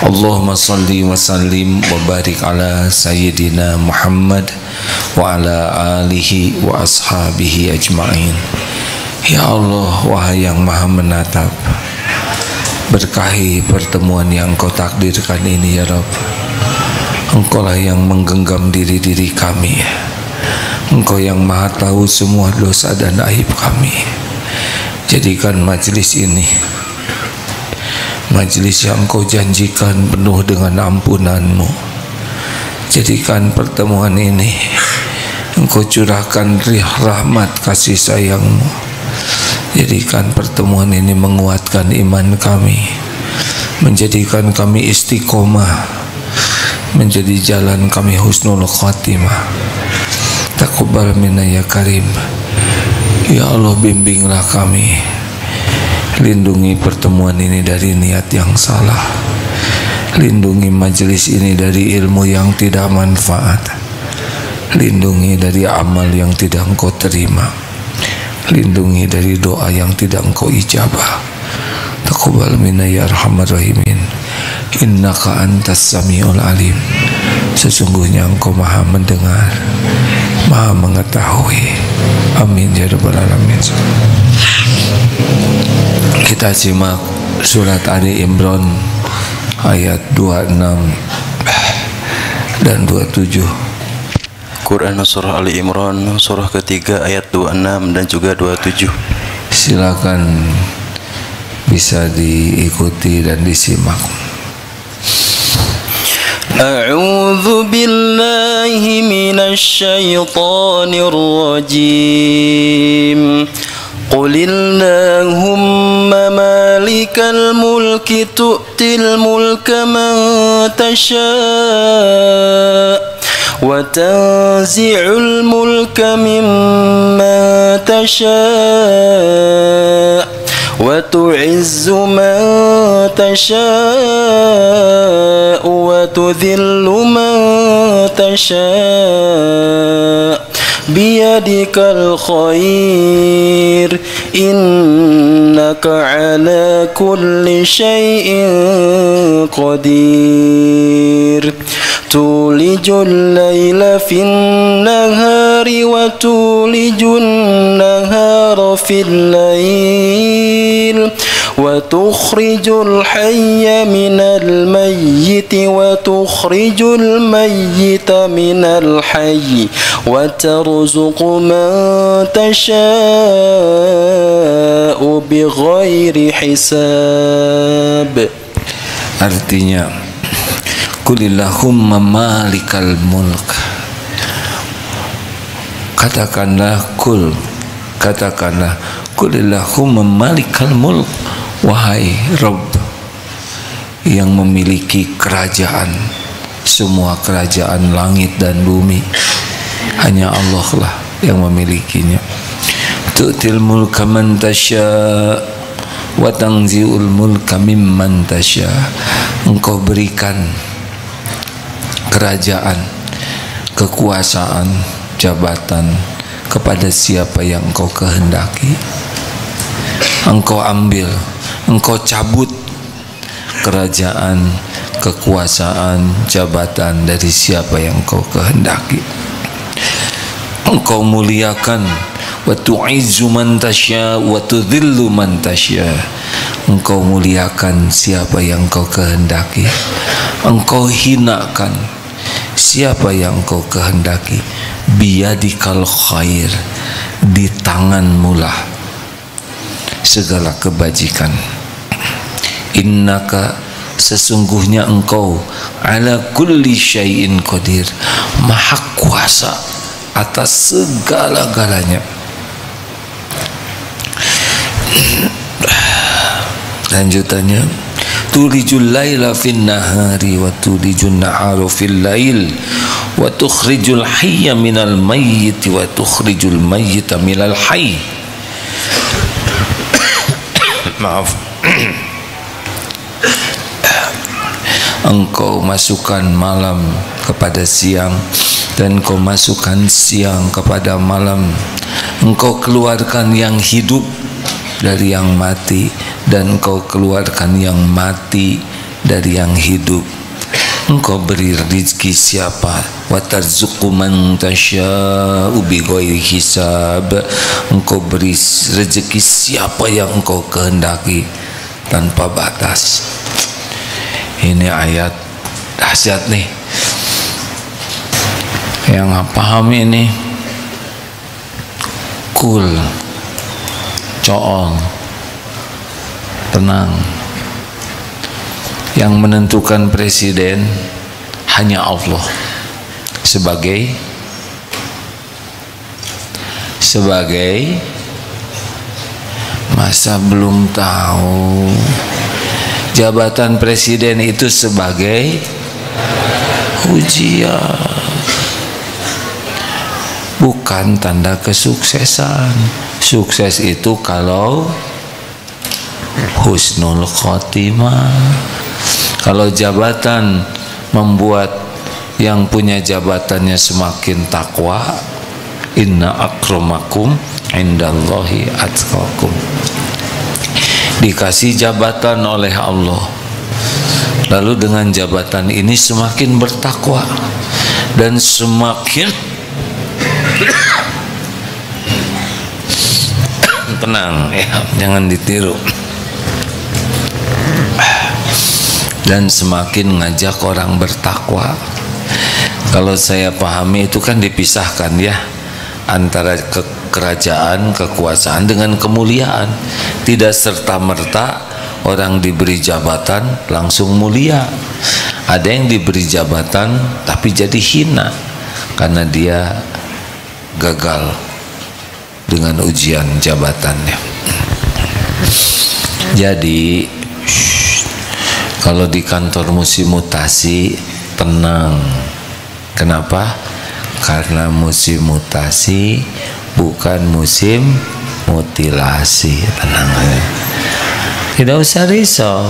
Allahumma salli wa sallim wa barik ala Sayyidina Muhammad wa ala alihi wa ashabihi ajma'in. Ya Allah, wahai yang maha menatap, berkahi pertemuan yang Engkau takdirkan ini ya Rabb. Engkau lah yang menggenggam diri-diri kami. Engkau yang maha tahu semua dosa dan aib kami. Jadikan majlis ini majlis yang Engkau janjikan penuh dengan ampunan-Mu. Jadikan pertemuan ini Engkau curahkan rahmat kasih sayang-Mu. Jadikan pertemuan ini menguatkan iman kami, menjadikan kami istiqomah, menjadi jalan kami husnul khatimah. Taqabbal minna ya karim. Ya Allah, bimbinglah kami, lindungi pertemuan ini dari niat yang salah, lindungi majelis ini dari ilmu yang tidak manfaat, lindungi dari amal yang tidak Engkau terima, lindungi dari doa yang tidak Engkau ijabah. Taqabbal minna ya arhamar rahimin. Innaka antas samiul alim. Sesungguhnya Engkau maha mendengar, maha mengetahui. Amin ya rabbal alamin. Kita simak surat Ali Imran ayat 26 dan 27. Quran surah Ali Imran surah ketiga ayat 26 dan juga 27. Silakan bisa diikuti dan disimak. A'udzu billahi minasy syaithanir rajim. Qulillahumma malikal mulki tu'til mulka man tasha' wa tanzi'ul mulka mimman tasha' wa tu'izzu man tasha' wa tudhillu man tasha' biyadikal khair innaka ala kulli syai'in qadir. Tulijul laila fin nahari wa tulijun nahara fil lail wa tukhrijul hayya minal mayyiti wa tukhrijul mayyita minal hayyi wa tarzuqu man tasha'u bighairi hisab. Artinya, Qulillahumma malikal mulk. Katakanlah Qulillahumma malikal mulk. Wahai Rabb yang memiliki kerajaan, semua kerajaan langit dan bumi, hanya Allah lah yang memilikinya. Tu'til mulka man tasya' wa tanzi'ul mulka mimman tasya'. Engkau berikan kerajaan, kekuasaan, jabatan kepada siapa yang Engkau kehendaki. Engkau ambil, Engkau cabut kerajaan, kekuasaan, jabatan dari siapa yang Engkau kehendaki. Engkau muliakan, wa tu'izzu man tasya' wa tudhillu man tasya'. Engkau muliakan siapa yang Engkau kehendaki, Engkau hinakan siapa yang Engkau kehendaki. Biyadikal khair, di tanganmu lah segala kebajikan. Innaka, sesungguhnya Engkau, ala kulli syai'in qadir, maha kuasa atas segala-galanya. Lanjutannya, tulijul laila fin nahari wa tulijun nahara fil lail wa tukhrijul hayya minal mayyiti wa tukhrijul mayyita minal hayy. Maaf. Engkau masukkan malam kepada siang dan Engkau masukkan siang kepada malam. Engkau keluarkan yang hidup dari yang mati dan Engkau keluarkan yang mati dari yang hidup. Engkau beri rezeki siapa, wa tarzuqu man tasya'u bighairi hisab. Engkau beri rezeki siapa yang engkau kehendaki tanpa batas. Ini ayat dahsyat nih. Yang paham ini cool, cool, tenang. Yang menentukan presiden hanya Allah sebagai masa belum tahu jabatan presiden itu sebagai ujian, bukan tanda kesuksesan. Sukses itu kalau husnul khotimah. Kalau jabatan membuat yang punya jabatannya semakin takwa, inna akramakum indallahi atqakum. Dikasih jabatan oleh Allah, lalu dengan jabatan ini semakin bertakwa dan semakin tenang, ya, jangan ditiru, dan semakin ngajak orang bertakwa. Kalau saya pahami itu kan dipisahkan ya antara kerajaan, kekuasaan dengan kemuliaan. Tidak serta-merta orang diberi jabatan langsung mulia. Ada yang diberi jabatan tapi jadi hina karena dia gagal dengan ujian jabatannya. Jadi kalau di kantor musim mutasi tenang. Kenapa? Karena musim mutasi bukan musim mutilasi. Tenang aja, tidak usah risau.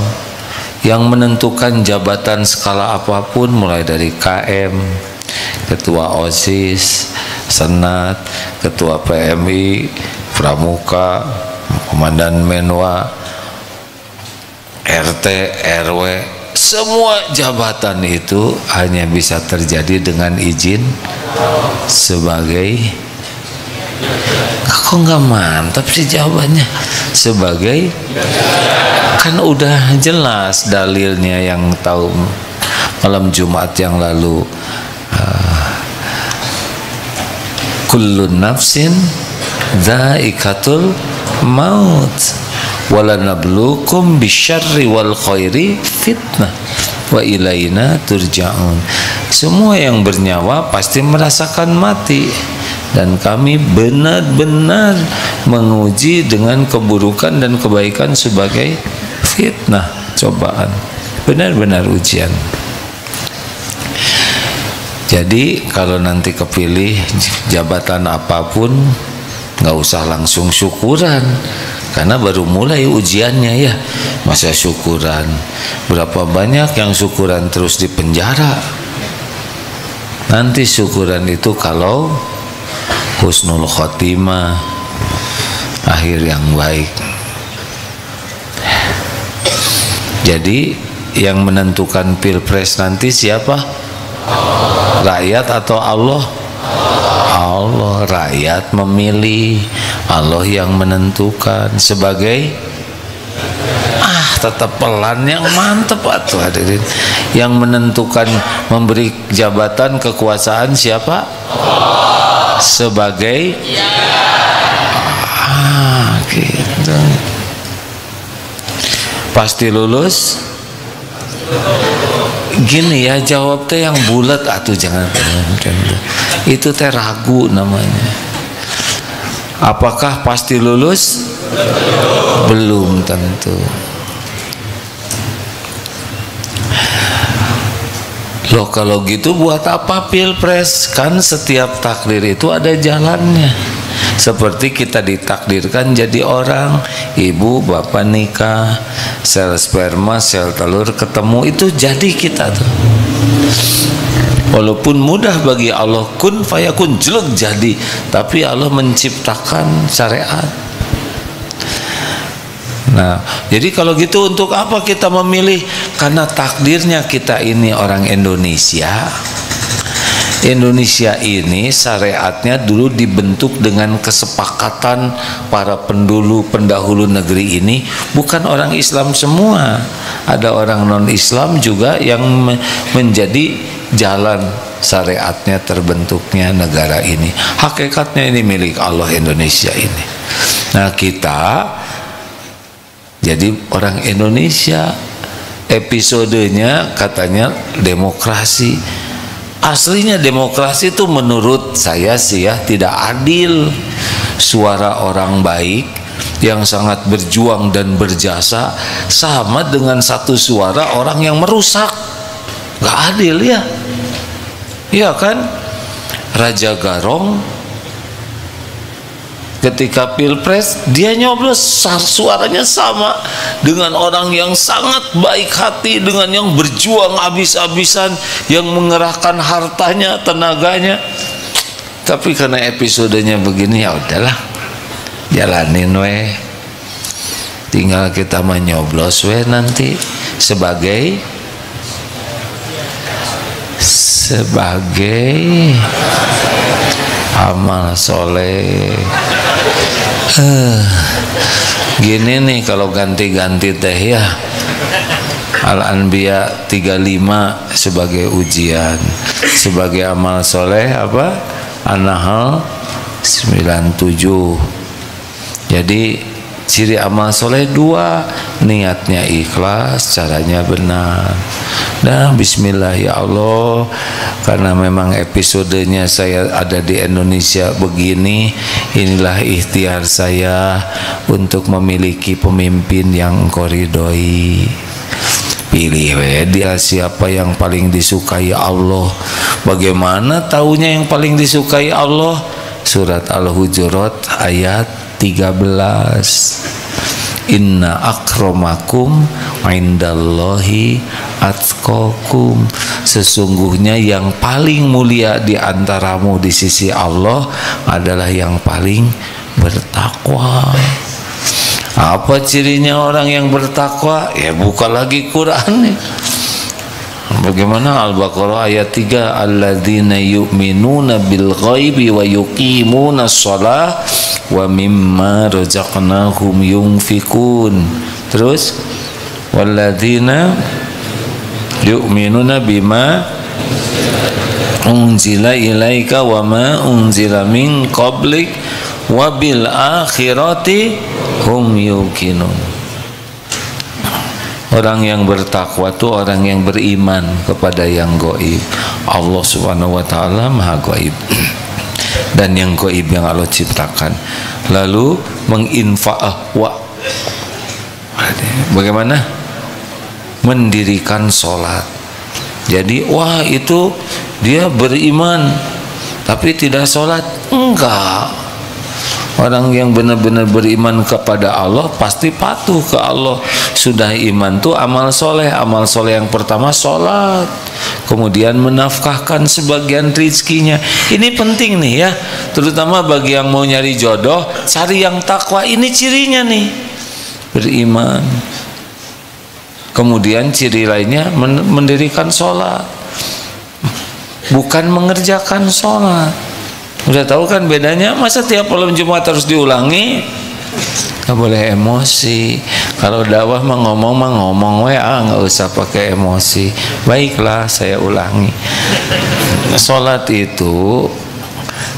Yang menentukan jabatan skala apapun, mulai dari KM, ketua OSIS, senat, ketua PMI, pramuka, komandan menwa, RT, RW, semua jabatan itu hanya bisa terjadi dengan izin sebagai, kok nggak mantap sih jawabannya? Sebagai, kan udah jelas dalilnya yang tahu malam Jumat yang lalu. Kullun nafsin dha'iqatul maut walanabluukum bisyarri wal khairi fitnah wa ilaina turja'un. Semua yang bernyawa pasti merasakan mati, dan kami benar-benar menguji dengan keburukan dan kebaikan sebagai fitnah, cobaan, benar-benar ujian. Jadi kalau nanti kepilih jabatan apapun, nggak usah langsung syukuran, karena baru mulai ujiannya ya. Masa syukuran? Berapa banyak yang syukuran terus di penjara. Nanti syukuran itu kalau husnul khotimah, akhir yang baik. Jadi yang menentukan pilpres nanti siapa? Rakyat atau Allah? Allah. Rakyat memilih, Allah yang menentukan. Sebagai tetap pelan yang mantep atuh hadirin. Yang menentukan memberi jabatan kekuasaan siapa? Sebagai gitu. Pasti lulus. Gini ya, jawab teh yang bulat atuh, jangan itu teh ragu namanya. Apakah pasti lulus? Belum tentu. Loh kalau gitu buat apa pilpres? Kan setiap takdir itu ada jalannya. Seperti kita ditakdirkan jadi orang, ibu bapak nikah, sel sperma sel telur ketemu, itu jadi kita tuh. Walaupun mudah bagi Allah, kun fayakun, jelek jadi, tapi Allah menciptakan syariat. Nah, jadi kalau gitu untuk apa kita memilih? Karena takdirnya kita ini orang Indonesia. Indonesia ini syariatnya dulu dibentuk dengan kesepakatan para pendahulu negeri ini, bukan orang Islam semua. Ada orang non-Islam juga yang menjadi jalan syariatnya terbentuknya negara ini. Hakikatnya ini milik Allah Indonesia ini. Nah, kita jadi orang Indonesia, episodenya katanya demokrasi. Aslinya demokrasi itu menurut saya sih ya tidak adil. Suara orang baik yang sangat berjuang dan berjasa sama dengan satu suara orang yang merusak. Gak adil ya. Iya kan? Raja Garong ketika pilpres dia nyoblos suaranya sama dengan orang yang sangat baik hati, dengan yang berjuang habis-habisan, yang mengerahkan hartanya, tenaganya. Tapi karena episodenya begini, ya udahlah, jalanin weh. Tinggal kita menyoblos weh nanti sebagai amal soleh. Gini nih kalau ganti-ganti teh ya, Al-Anbiya 35 sebagai ujian, sebagai amal soleh apa? An-Nahl 97. Jadi ciri amal soleh 2, niatnya ikhlas, caranya benar. Nah, bismillah ya Allah, karena memang episodenya saya ada di Indonesia begini, inilah ikhtiar saya untuk memiliki pemimpin yang Engkau ridhoi. Pilih dia siapa yang paling disukai Allah. Bagaimana taunya yang paling disukai Allah? Surat Al-Hujurat ayat 13. Inna akramakum indallahi atqakum. Sesungguhnya yang paling mulia di antaramu di sisi Allah adalah yang paling bertakwa. Apa cirinya orang yang bertakwa? Ya buka lagi Quran nih. Bagaimana? Al-Baqarah ayat 3, alladzina yu'minuna bil ghaibi wa yuqimuna shalah wa mimma razaqnahum yunfikun. Terus walladzina yu'minuna bima unzila ilaika wa ma unzila min qablik wa bil akhirati hum yuqinun. Orang yang bertakwa itu orang yang beriman kepada yang gaib. Allah Subhanahu wa taala Maha gaib. Dan yang gaib yang Allah ciptakan. Lalu bagaimana? Mendirikan sholat. Jadi wah itu dia beriman tapi tidak sholat. Enggak. Orang yang benar-benar beriman kepada Allah pasti patuh ke Allah. Sudah iman tuh amal soleh. Amal soleh yang pertama sholat, kemudian menafkahkan sebagian rizkinya. Ini penting nih ya, terutama bagi yang mau nyari jodoh, cari yang takwa. Ini cirinya nih, beriman. Kemudian ciri lainnya mendirikan sholat, bukan mengerjakan sholat. Udah tahu kan bedanya? Masa tiap malam Jumat harus diulangi? Gak boleh emosi. Kalau dakwah mah ngomong nggak usah pakai emosi. Baiklah, saya ulangi. Sholat itu,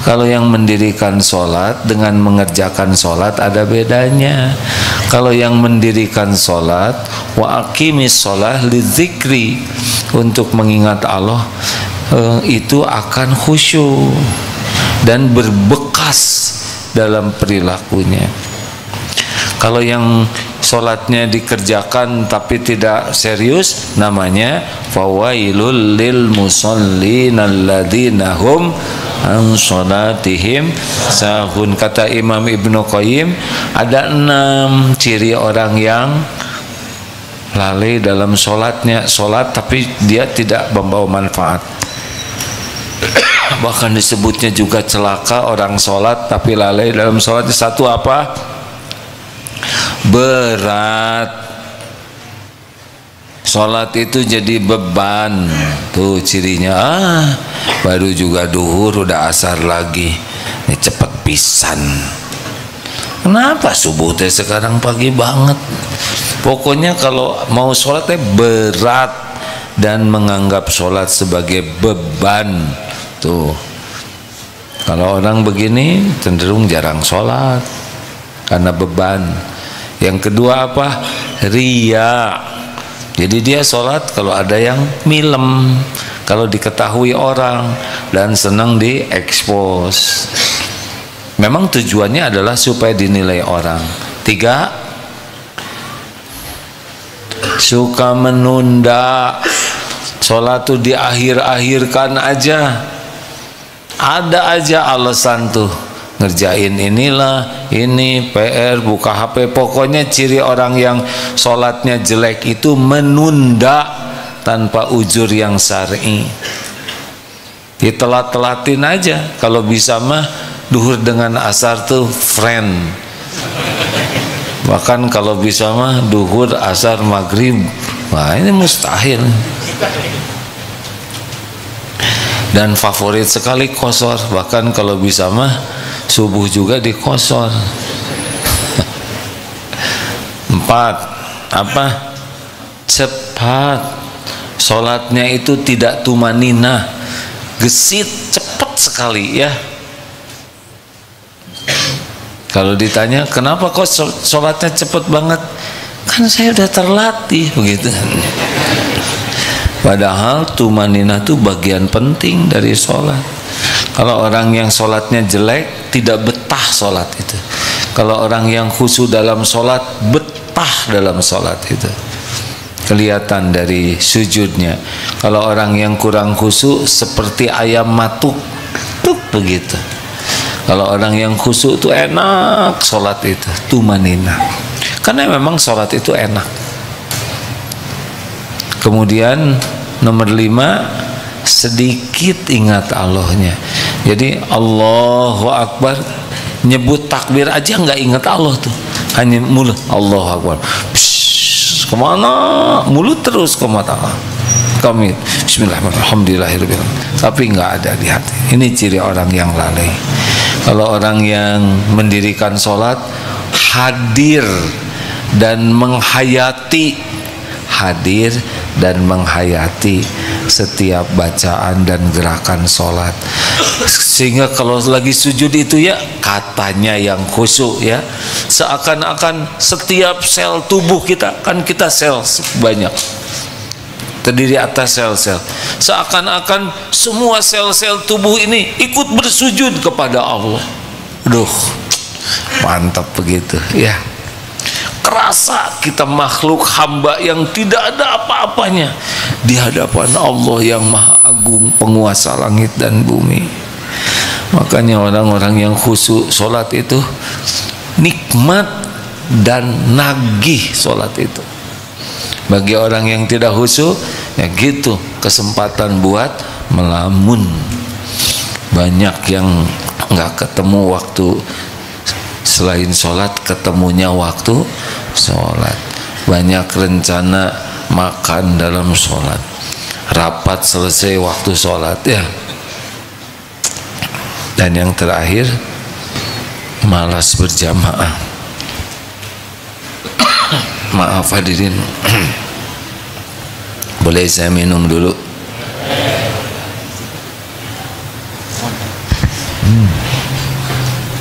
kalau yang mendirikan sholat dengan mengerjakan sholat ada bedanya. Kalau yang mendirikan sholat, wa aqimis sholah lidzikri, untuk mengingat Allah, itu akan khusyuk dan berbekas dalam perilakunya. Kalau yang sholatnya dikerjakan tapi tidak serius, namanya fawailul lil musallin alladzina hum an sholatihim sahun. Kata Imam Ibnu Qayyim, ada 6 ciri orang yang lalai dalam sholatnya. Sholat tapi dia tidak membawa manfaat. Bahkan disebutnya juga celaka orang sholat tapi lalai dalam sholatnya. Satu apa? berat. Sholat itu jadi beban. Tuh cirinya. Baru juga duhur udah asar lagi. Ini cepet pisan. Kenapa subuh teh sekarang pagi banget? Pokoknya kalau mau sholat teh berat dan menganggap sholat sebagai beban. Tuh, kalau orang begini cenderung jarang sholat karena beban. Yang kedua apa? Ria. Jadi dia sholat kalau ada yang milem, kalau diketahui orang, dan senang diekspos. Memang tujuannya adalah supaya dinilai orang. 3, suka menunda. Sholat tuh diakhir-akhirkan aja. Ada aja alasan tuh, ngerjain inilah, ini PR, buka HP. Pokoknya ciri orang yang sholatnya jelek itu menunda tanpa ujur yang syar'i. Ditelat-telatin aja. Kalau bisa mah duhur dengan asar tuh friend. Bahkan kalau bisa mah duhur, asar, maghrib. Wah, ini mustahil. Dan favorit sekali qashar. Bahkan kalau bisa mah subuh juga di qashar. 4, apa? Cepat. Sholatnya itu tidak tumaninah, gesit, cepat sekali ya. Kalau ditanya kenapa kok sholatnya cepat banget, kan saya udah terlatih begitu. Padahal tumaninah itu bagian penting dari sholat. Kalau orang yang sholatnya jelek tidak betah sholat itu. Kalau orang yang khusyuk dalam sholat betah dalam sholat itu. Kelihatan dari sujudnya. Kalau orang yang kurang khusyuk seperti ayam matuk, tuk begitu. Kalau orang yang khusyuk itu enak sholat itu, tumaninah. Karena memang sholat itu enak. Kemudian nomor 5, sedikit ingat Allahnya. Jadi Allahu Akbar, nyebut takbir aja nggak ingat Allah tuh, hanya mulut Allahu Akbar. Psh, kemana? Mulut terus ke mata. Kami Bismillahirrahmanirrahim, tapi nggak ada di hati. Ini ciri orang yang lalai. Kalau orang yang mendirikan sholat hadir dan menghayati, hadir dan menghayati setiap bacaan dan gerakan sholat, sehingga kalau lagi sujud itu ya katanya yang khusyuk ya, seakan-akan setiap sel tubuh kita, kan kita sel banyak terdiri atas sel-sel, seakan-akan semua sel-sel tubuh ini ikut bersujud kepada Allah. Duh, mantap begitu ya. Kerasa kita makhluk hamba yang tidak ada apa-apanya di hadapan Allah yang Maha Agung, penguasa langit dan bumi. Makanya orang-orang yang khusyuk sholat itu nikmat dan nagih sholat itu. Bagi orang yang tidak khusyuk ya gitu, kesempatan buat melamun. Banyak yang nggak ketemu waktu selain sholat, ketemunya waktu sholat. Banyak rencana makan dalam sholat, rapat selesai waktu sholat ya. Dan yang terakhir, malas berjamaah. Maaf hadirin, boleh saya minum dulu?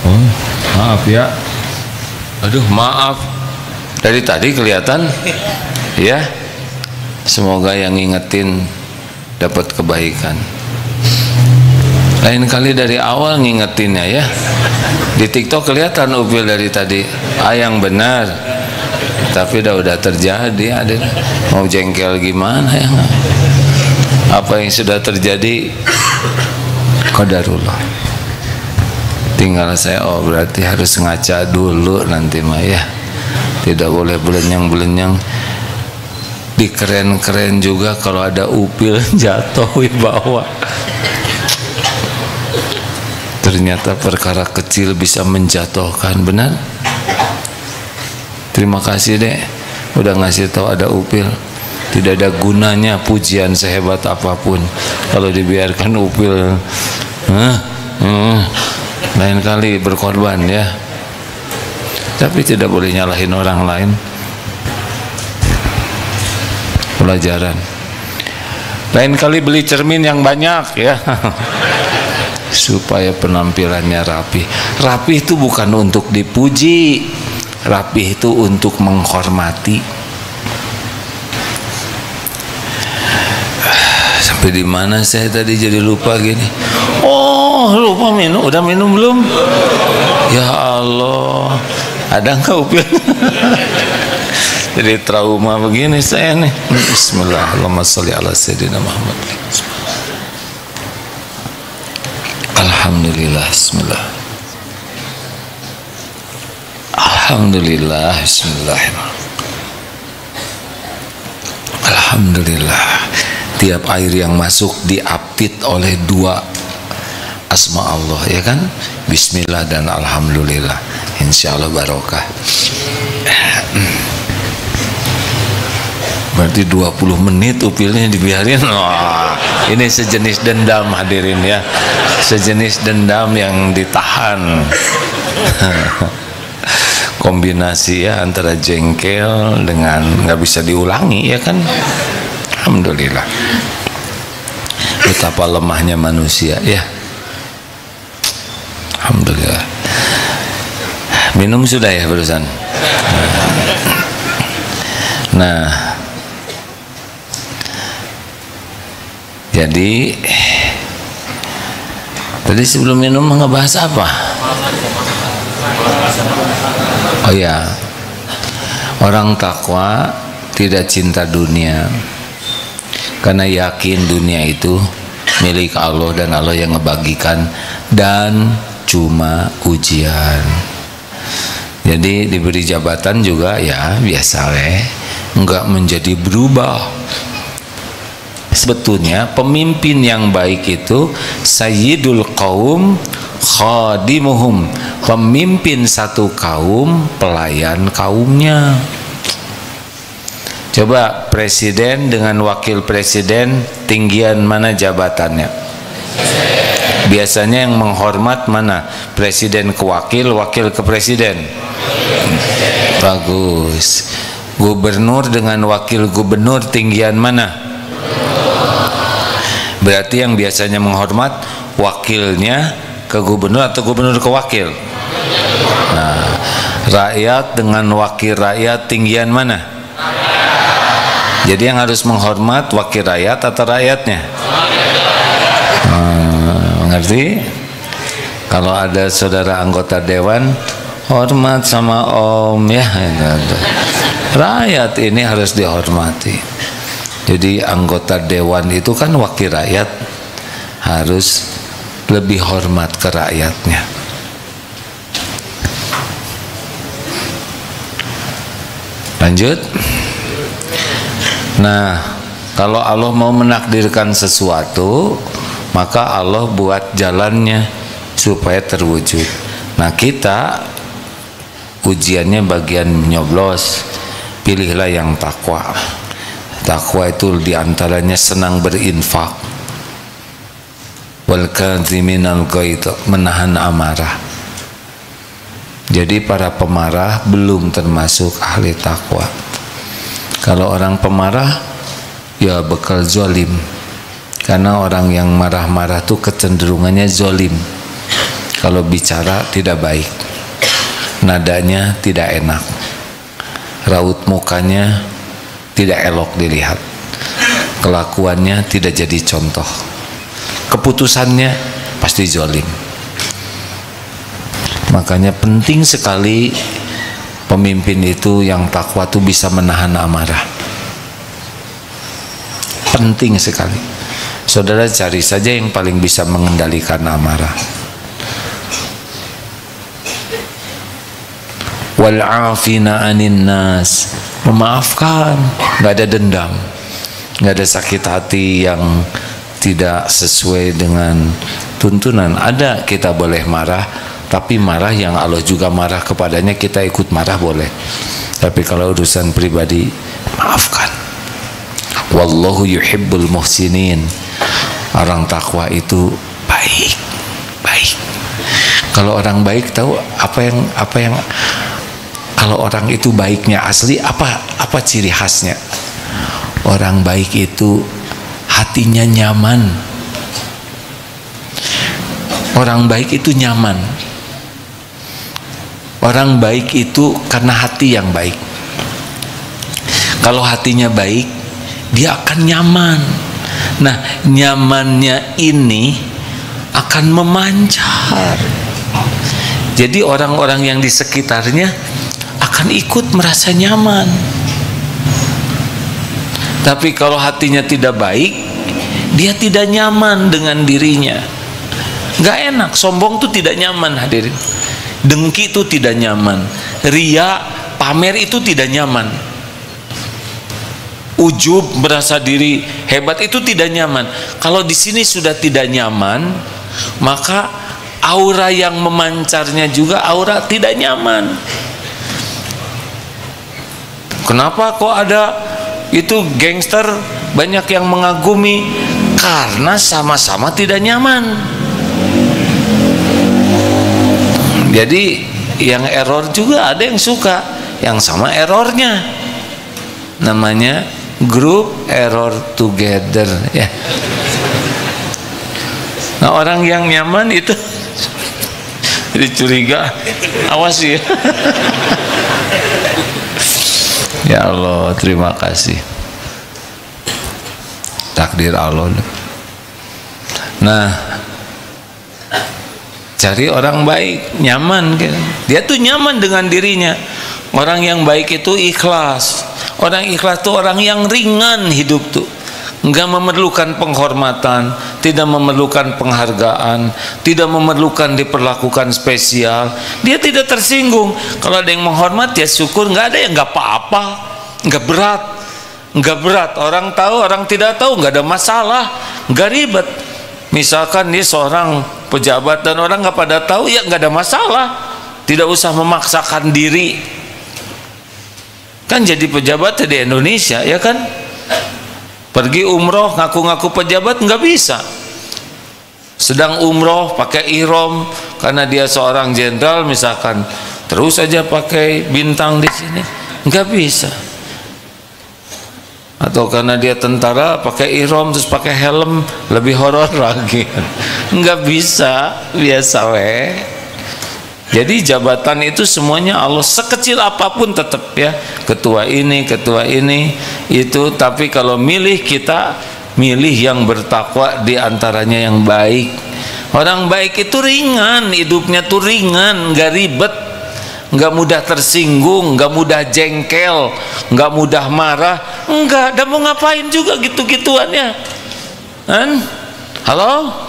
Oh, maaf ya. Aduh, maaf. Dari tadi kelihatan ya. Semoga yang ngingetin dapat kebaikan. Lain kali dari awal ngingetinnya ya. Di TikTok kelihatan upil dari tadi. Yang benar. Tapi udah terjadi, ada mau jengkel gimana ya? Apa yang sudah terjadi qadarullah. Tinggal saya berarti harus ngaca dulu nanti mah ya. Tidak boleh belenyang-belenyang. Di keren-keren juga kalau ada upil jatuh wibawa. Ternyata perkara kecil bisa menjatuhkan, benar? Terima kasih dek, udah ngasih tahu ada Upil. Tidak ada gunanya pujian sehebat apapun kalau dibiarkan Upil lain kali berkorban ya. Tapi tidak boleh nyalahin orang lain. Pelajaran. Lain kali beli cermin yang banyak ya. Supaya penampilannya rapi. Rapi itu bukan untuk dipuji. Rapi itu untuk menghormati. Sampai di mana saya tadi jadi lupa gini. Oh, lupa minum. Udah minum belum? Ya Allah. Ada enggak Upil? Jadi trauma begini saya nih. Bismillahirrahmanirrahim. Shalli ala sayyidina Muhammad. Alhamdulillah. Bismillah. Alhamdulillah. Bismillahirrahmanirrahim. Alhamdulillah. Tiap air yang masuk diapit oleh dua asma Allah, ya kan? Bismillah dan Alhamdulillah. Insya Allah barokah. Berarti 20 menit Upilnya dibiarin. Wah, ini sejenis dendam hadirin ya. Sejenis dendam yang ditahan. Kombinasi ya antara jengkel dengan nggak bisa diulangi ya kan. Alhamdulillah. Betapa lemahnya manusia ya. Alhamdulillah. Minum sudah ya barusan. Nah, jadi tadi sebelum minum ngebahas apa? Oh ya, orang takwa tidak cinta dunia karena yakin dunia itu milik Allah dan Allah yang ngebagikan dan cuma ujian. Jadi diberi jabatan juga ya biasa enggak menjadi berubah. Sebetulnya pemimpin yang baik itu sayyidul qaum khadimuhum, pemimpin satu kaum pelayan kaumnya. Coba presiden dengan wakil presiden tinggian mana jabatannya? Biasanya yang menghormat mana? Presiden ke wakil, wakil ke presiden. Bagus. Gubernur dengan wakil gubernur tinggian mana? Berarti yang biasanya menghormat wakilnya ke gubernur atau gubernur ke wakil? Nah, rakyat dengan wakil rakyat tinggian mana? Jadi yang harus menghormat wakil rakyat atau rakyatnya? Ngerti? Kalau ada saudara anggota dewan, hormat sama om ya. Rakyat ini harus dihormati. Jadi anggota dewan itu kan wakil rakyat, harus lebih hormat ke rakyatnya. Lanjut. Nah, kalau Allah mau menakdirkan sesuatu, maka Allah buat jalannya supaya terwujud. Nah, kita ujiannya bagian nyoblos. Pilihlah yang takwa. Takwa itu diantaranya senang berinfak, wal kadhiminal ghaidh, menahan amarah. Jadi para pemarah belum termasuk ahli takwa. Kalau orang pemarah ya bakal zalim. Karena orang yang marah-marah tuh kecenderungannya zalim. Kalau bicara tidak baik, nadanya tidak enak, raut mukanya tidak elok dilihat, kelakuannya tidak jadi contoh, keputusannya pasti zalim. Makanya penting sekali pemimpin itu yang takwa tuh bisa menahan amarah. Penting sekali. Saudara cari saja yang paling bisa mengendalikan amarah. Wal 'afina 'anin nas, memaafkan, nggak ada dendam, nggak ada sakit hati yang tidak sesuai dengan tuntunan. Ada, kita boleh marah, tapi marah yang Allah juga marah kepadanya kita ikut marah boleh. Tapi kalau urusan pribadi, maafkan. Wallahu yuhibbul muhsinin. Orang takwa itu baik. Kalau orang baik tahu apa yang kalau orang itu baiknya asli apa ciri khasnya? Orang baik itu hatinya nyaman. Orang baik itu nyaman. Orang baik itu karena hati yang baik. Kalau hatinya baik, dia akan nyaman. Nah, nyamannya ini akan memancar. Jadi orang-orang yang di sekitarnya akan ikut merasa nyaman. Tapi kalau hatinya tidak baik, dia tidak nyaman dengan dirinya. Gak enak, sombong itu tidak nyaman hadirin. Dengki itu tidak nyaman. Ria, pamer itu tidak nyaman. Ujub, merasa diri hebat itu tidak nyaman. Kalau di sini sudah tidak nyaman, maka aura yang memancarnya juga aura tidak nyaman. Kenapa kok ada itu gangster banyak yang mengagumi? Karena sama-sama tidak nyaman. Jadi yang error juga ada yang suka, yang sama errornya. Namanya group error together ya. Nah, orang yang nyaman itu jadi curiga, awas ya. Ya Allah, terima kasih. Takdir Allah. Nah, cari orang baik, nyaman. Dia tuh nyaman dengan dirinya. Orang yang baik itu ikhlas. Orang ikhlas itu orang yang ringan hidup tuh. Enggak memerlukan penghormatan, tidak memerlukan penghargaan, tidak memerlukan diperlakukan spesial. Dia tidak tersinggung. Kalau ada yang menghormat ya syukur, enggak ada yang enggak apa-apa. Enggak berat. Enggak berat. Orang tahu, orang tidak tahu, enggak ada masalah, enggak ribet. Misalkan dia seorang pejabat dan orang nggak pada tahu, ya nggak ada masalah, tidak usah memaksakan diri. Kan jadi pejabat di Indonesia ya kan, pergi umroh ngaku-ngaku pejabat nggak bisa. Sedang umroh pakai ihram karena dia seorang jenderal misalkan, terus aja pakai bintang di sini, nggak bisa. Atau karena dia tentara pakai ihram terus pakai helm, lebih horor lagi. Nggak bisa, biasa weh. Jadi jabatan itu semuanya Allah, sekecil apapun tetap ya, ketua ini itu. Tapi kalau milih, kita milih yang bertakwa, diantaranya yang baik. Orang baik itu ringan, hidupnya tuh ringan, nggak ribet, nggak mudah tersinggung, nggak mudah jengkel, nggak mudah marah, nggak. Dan mau ngapain juga gitu-gituannya, kan? Halo?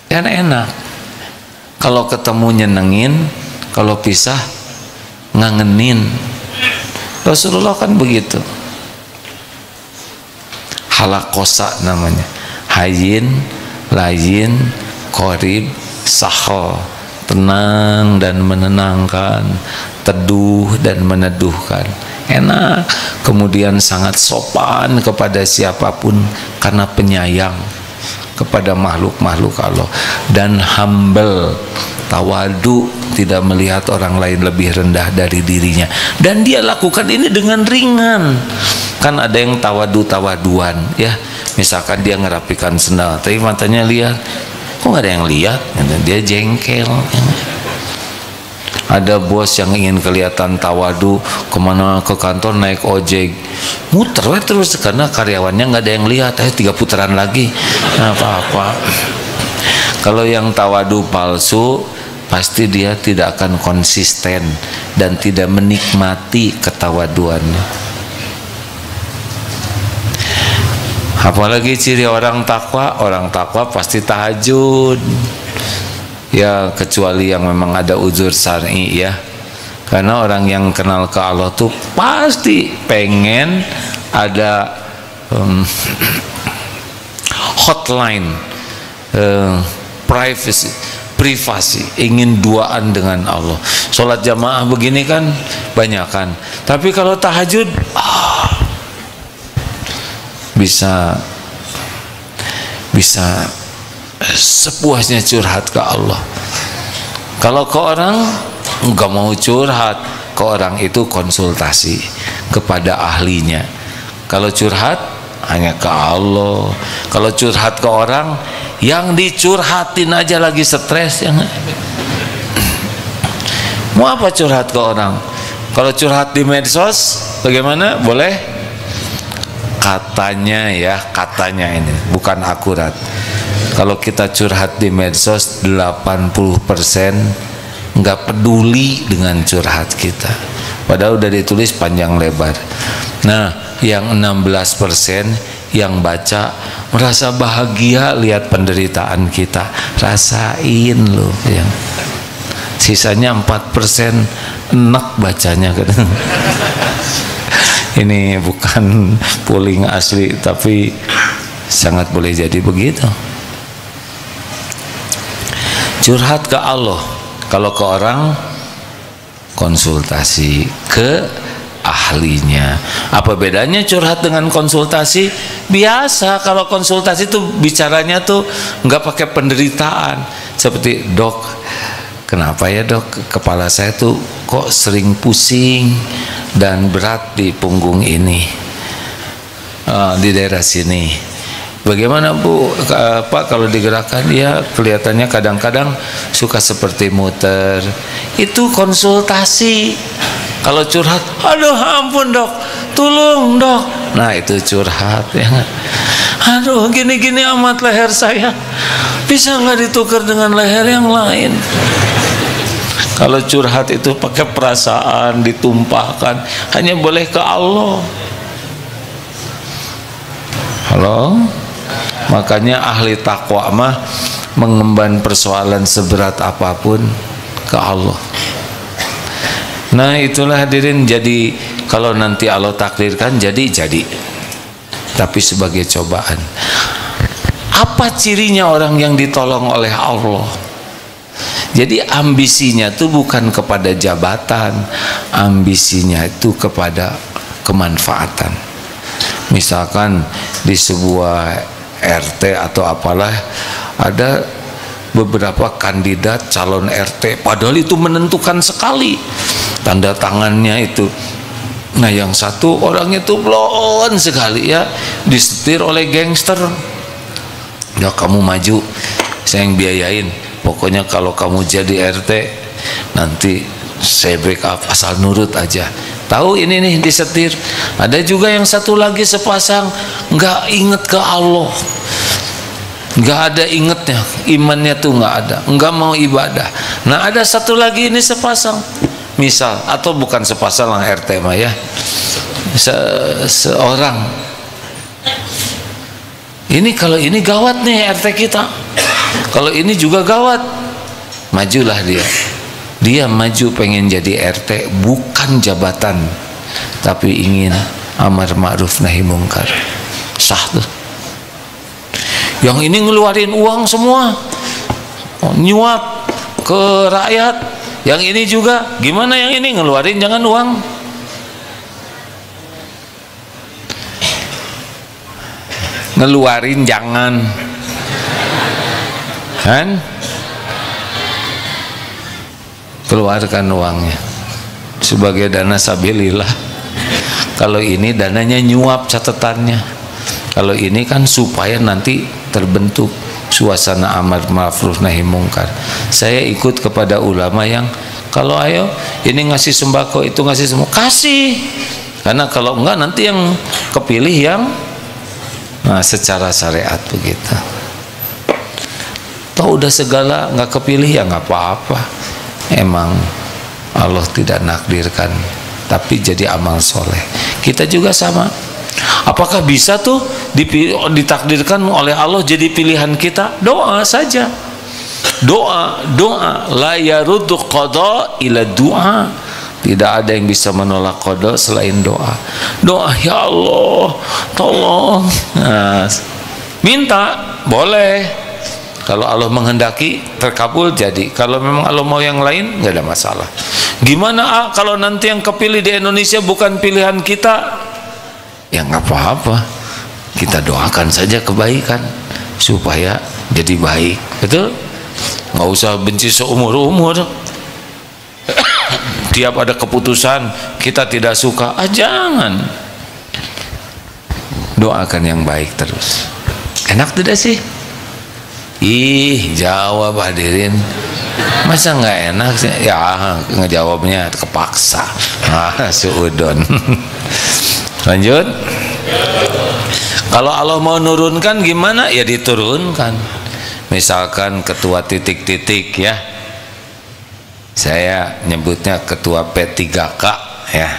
Kan enak. Kalau ketemu nyenengin, kalau pisah ngangenin. Rasulullah kan begitu. Halakosa namanya. Hayyin, layin, qorib, sahal. Tenang dan menenangkan, teduh dan meneduhkan. Enak. Kemudian sangat sopan kepada siapapun karena penyayang kepada makhluk-makhluk Allah, dan humble, tawadu, tidak melihat orang lain lebih rendah dari dirinya, dan dia lakukan ini dengan ringan. Kan ada yang tawadu-tawaduan ya, misalkan dia ngerapikan sendal tapi matanya lihat, kok nggak ada yang lihat, dia jengkel. Ada bos yang ingin kelihatan tawadu, kemana ke kantor naik ojek, muter terus karena karyawannya nggak ada yang lihat. 3 putaran lagi, nah, apa-apa. Kalau yang tawadu palsu, pasti dia tidak akan konsisten dan tidak menikmati ketawaduannya. Apalagi ciri orang takwa pasti tahajud. Ya kecuali yang memang ada uzur syar'i ya, karena orang yang kenal ke Allah tuh pasti pengen ada hotline, privacy, privasi, ingin duaan dengan Allah. Sholat jamaah begini kan banyakan, tapi kalau tahajud bisa sepuasnya curhat ke Allah. Kalau ke orang nggak mau curhat ke orang, itu konsultasi kepada ahlinya. Kalau curhat hanya ke Allah. Kalau curhat ke orang, yang dicurhatin aja lagi stres, ya. Mau apa curhat ke orang? Kalau curhat di medsos bagaimana? Boleh? Katanya ya, katanya ini bukan akurat. Kalau kita curhat di medsos, 80% nggak peduli dengan curhat kita, padahal udah ditulis panjang lebar. Nah, yang 16% yang baca merasa bahagia lihat penderitaan kita, rasain loh. Yang sisanya 4% enak bacanya kan. Ini bukan polling asli, tapi sangat boleh jadi begitu. Curhat ke Allah, kalau ke orang konsultasi ke ahlinya. Apa bedanya curhat dengan konsultasi? Biasa kalau konsultasi tuh bicaranya tuh nggak pakai penderitaan, seperti dok, kenapa ya dok, kepala saya tuh kok sering pusing dan berat di punggung ini, di daerah sini. Bagaimana Bu, Pak, kalau digerakkan? Ya kelihatannya kadang-kadang suka seperti muter. Itu konsultasi. Kalau curhat, aduh ampun dok, tolong dok. Nah itu curhat, ya. Aduh gini-gini amat leher saya, bisa nggak ditukar dengan leher yang lain? Kalau curhat itu pakai perasaan, ditumpahkan, hanya boleh ke Allah. Halo? Makanya ahli takwa mah mengemban persoalan seberat apapun ke Allah. Nah itulah hadirin, jadi kalau nanti Allah takdirkan jadi, tapi sebagai cobaan. Apa cirinya orang yang ditolong oleh Allah? Jadi ambisinya itu bukan kepada jabatan, ambisinya itu kepada kemanfaatan. Misalkan di sebuah RT atau apalah, ada beberapa kandidat calon RT, padahal itu menentukan sekali, tanda tangannya itu. Nah yang satu orangnya tuh blon sekali, ya, disetir oleh gangster. Ya kamu maju, saya yang biayain, pokoknya kalau kamu jadi RT nanti saya backup, asal nurut aja. Tahu ini nih disetir. Ada juga yang satu lagi sepasang nggak inget ke Allah, nggak ada ingetnya, imannya tuh nggak ada, nggak mau ibadah. Nah ada satu lagi ini sepasang, misal, atau bukan sepasang lah RT mah ya, seorang. Ini kalau ini gawat nih RT kita, kalau ini juga gawat, majulah dia. Dia maju pengen jadi RT, bukan jabatan, tapi ingin amar ma'ruf nahi mungkar. Sah tuh. Yang ini ngeluarin uang semua, nyuap ke rakyat. Yang ini juga, gimana yang ini ngeluarin jangan uang. Ngeluarin jangan, kan? Keluarkan uangnya sebagai dana sabilillah. Kalau ini dananya nyuap catatannya. Kalau ini kan supaya nanti terbentuk suasana amar ma'ruf nahi mungkar. Saya ikut kepada ulama yang kalau ayo ini ngasih sembako, itu ngasih semua, kasih. Karena kalau enggak nanti yang kepilih yang secara syariat begitu. Toh udah segala nggak kepilih ya nggak apa-apa. Emang Allah tidak nakdirkan, tapi jadi amal soleh. Kita juga sama. Apakah bisa tuh ditakdirkan oleh Allah jadi pilihan kita? Doa saja. Doa la yaruddu qada ila du'a. Tidak ada yang bisa menolak qada selain doa. Doa, ya Allah tolong. Nah, minta boleh, Kalau Allah menghendaki terkabul jadi. Kalau memang Allah mau yang lain nggak ada masalah. Gimana kalau nanti yang kepilih di Indonesia bukan pilihan kita? Ya nggak apa-apa, kita doakan saja kebaikan supaya jadi baik, betul? Nggak usah benci seumur-umur. Tiap ada keputusan kita tidak suka, jangan. Doakan yang baik terus. Enak tidak sih? Ih, jawab hadirin. Masa nggak enak sih? Ya, ngejawabnya kepaksa. Suudon. Lanjut. Kalau Allah mau nurunkan gimana? Ya diturunkan. Misalkan ketua titik-titik ya. Saya nyebutnya ketua P3K ya.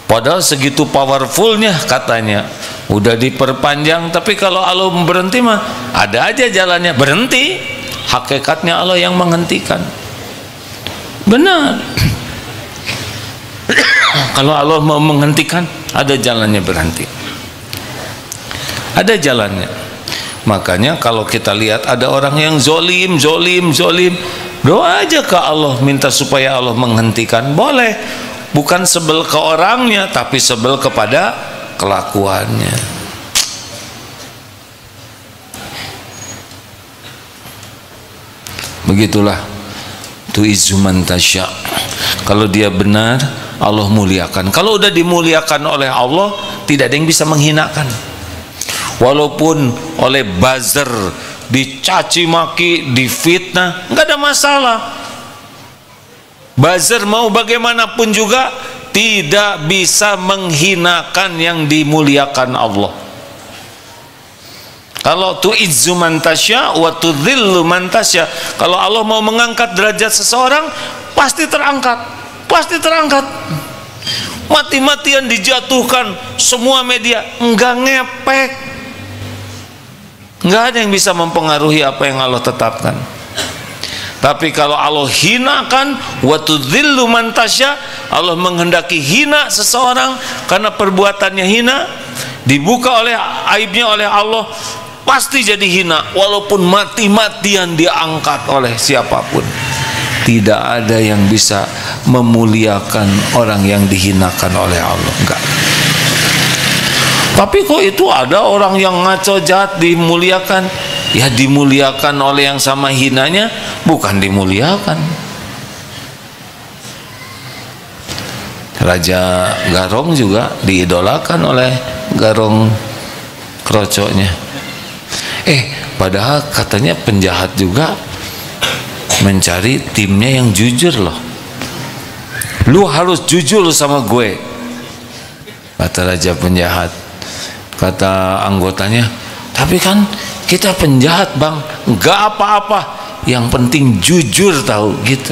Padahal segitu powerfulnya katanya. Udah diperpanjang, tapi kalau Allah berhenti mah ada aja jalannya berhenti. Hakikatnya Allah yang menghentikan. Benar. Kalau Allah mau menghentikan, ada jalannya berhenti. Ada jalannya. Makanya kalau kita lihat ada orang yang zolim, doa aja ke Allah, minta supaya Allah menghentikan. Boleh. Bukan sebel ke orangnya, tapi sebel kepada kelakuannya. Begitulah tu'izzu man tasya. Kalau dia benar, Allah muliakan. Kalau udah dimuliakan oleh Allah, tidak ada yang bisa menghinakan. Walaupun oleh buzzer dicaci maki, difitnah, nggak ada masalah. Buzzer mau bagaimanapun juga tidak bisa menghinakan yang dimuliakan Allah. Kalau tu'izzu man tasya wa tudhillu man tasya, kalau Allah mau mengangkat derajat seseorang, pasti terangkat, pasti terangkat. Mati-matian dijatuhkan semua media, enggak ngepek, enggak ada yang bisa mempengaruhi apa yang Allah tetapkan. Tapi kalau Allah hinakan, wa tudhillu man tasya, Allah menghendaki hina seseorang karena perbuatannya hina, dibuka oleh aibnya oleh Allah, pasti jadi hina walaupun mati-matian diangkat oleh siapapun. Tidak ada yang bisa memuliakan orang yang dihinakan oleh Allah, enggak. Tapi kok itu ada orang yang ngaco jahat dimuliakan? Ya dimuliakan oleh yang sama hinanya, bukan dimuliakan. Raja Garong juga diidolakan oleh Garong krocoknya. Padahal katanya penjahat juga mencari timnya yang jujur loh. Lu harus jujur sama gue, kata raja penjahat. Kata anggotanya, tapi kan kita penjahat bang, nggak apa-apa, yang penting jujur tahu gitu.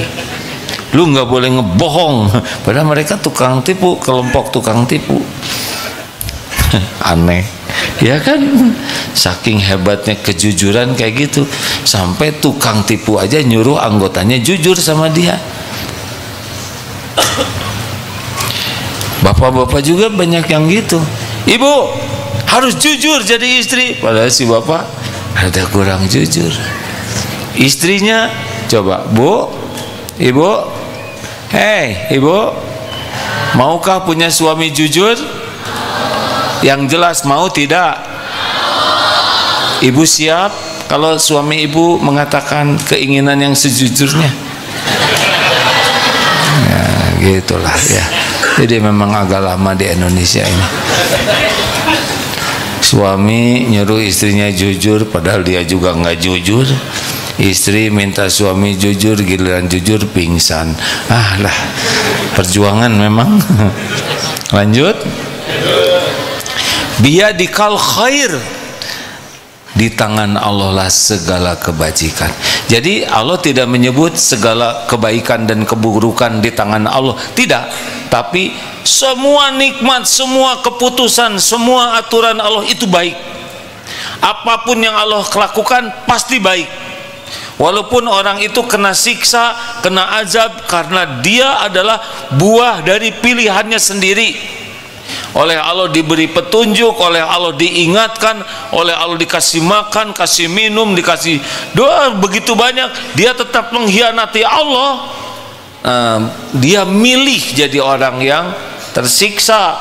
Lu nggak boleh ngebohong. Padahal mereka tukang tipu, kelompok tukang tipu. Aneh ya kan, saking hebatnya kejujuran kayak gitu, sampai tukang tipu aja nyuruh anggotanya jujur sama dia. Bapak-bapak juga banyak yang gitu, ibu harus jujur jadi istri, padahal si bapak ada kurang jujur. Istrinya coba, bu, ibu, hei ibu, maukah punya suami jujur? Yang jelas mau tidak? Ibu siap kalau suami ibu mengatakan keinginan yang sejujurnya? Ya gitulah ya. Jadi memang agak lama di Indonesia ini. Suami nyuruh istrinya jujur padahal dia juga nggak jujur. Istri minta suami jujur, giliran jujur pingsan. Lah, perjuangan memang. Lanjut. Biyadikal khair, di tangan Allah lah segala kebajikan. Jadi Allah tidak menyebut segala kebaikan dan keburukan di tangan Allah, tidak. Tapi semua nikmat, semua keputusan, semua aturan Allah itu baik. Apapun yang Allah lakukan pasti baik. Walaupun orang itu kena siksa, kena azab karena dia adalah buah dari pilihannya sendiri. oleh Allah diberi petunjuk, oleh Allah diingatkan, oleh Allah dikasih makan, kasih minum, dikasih doa begitu banyak, dia tetap mengkhianati Allah. Dia milih jadi orang yang tersiksa.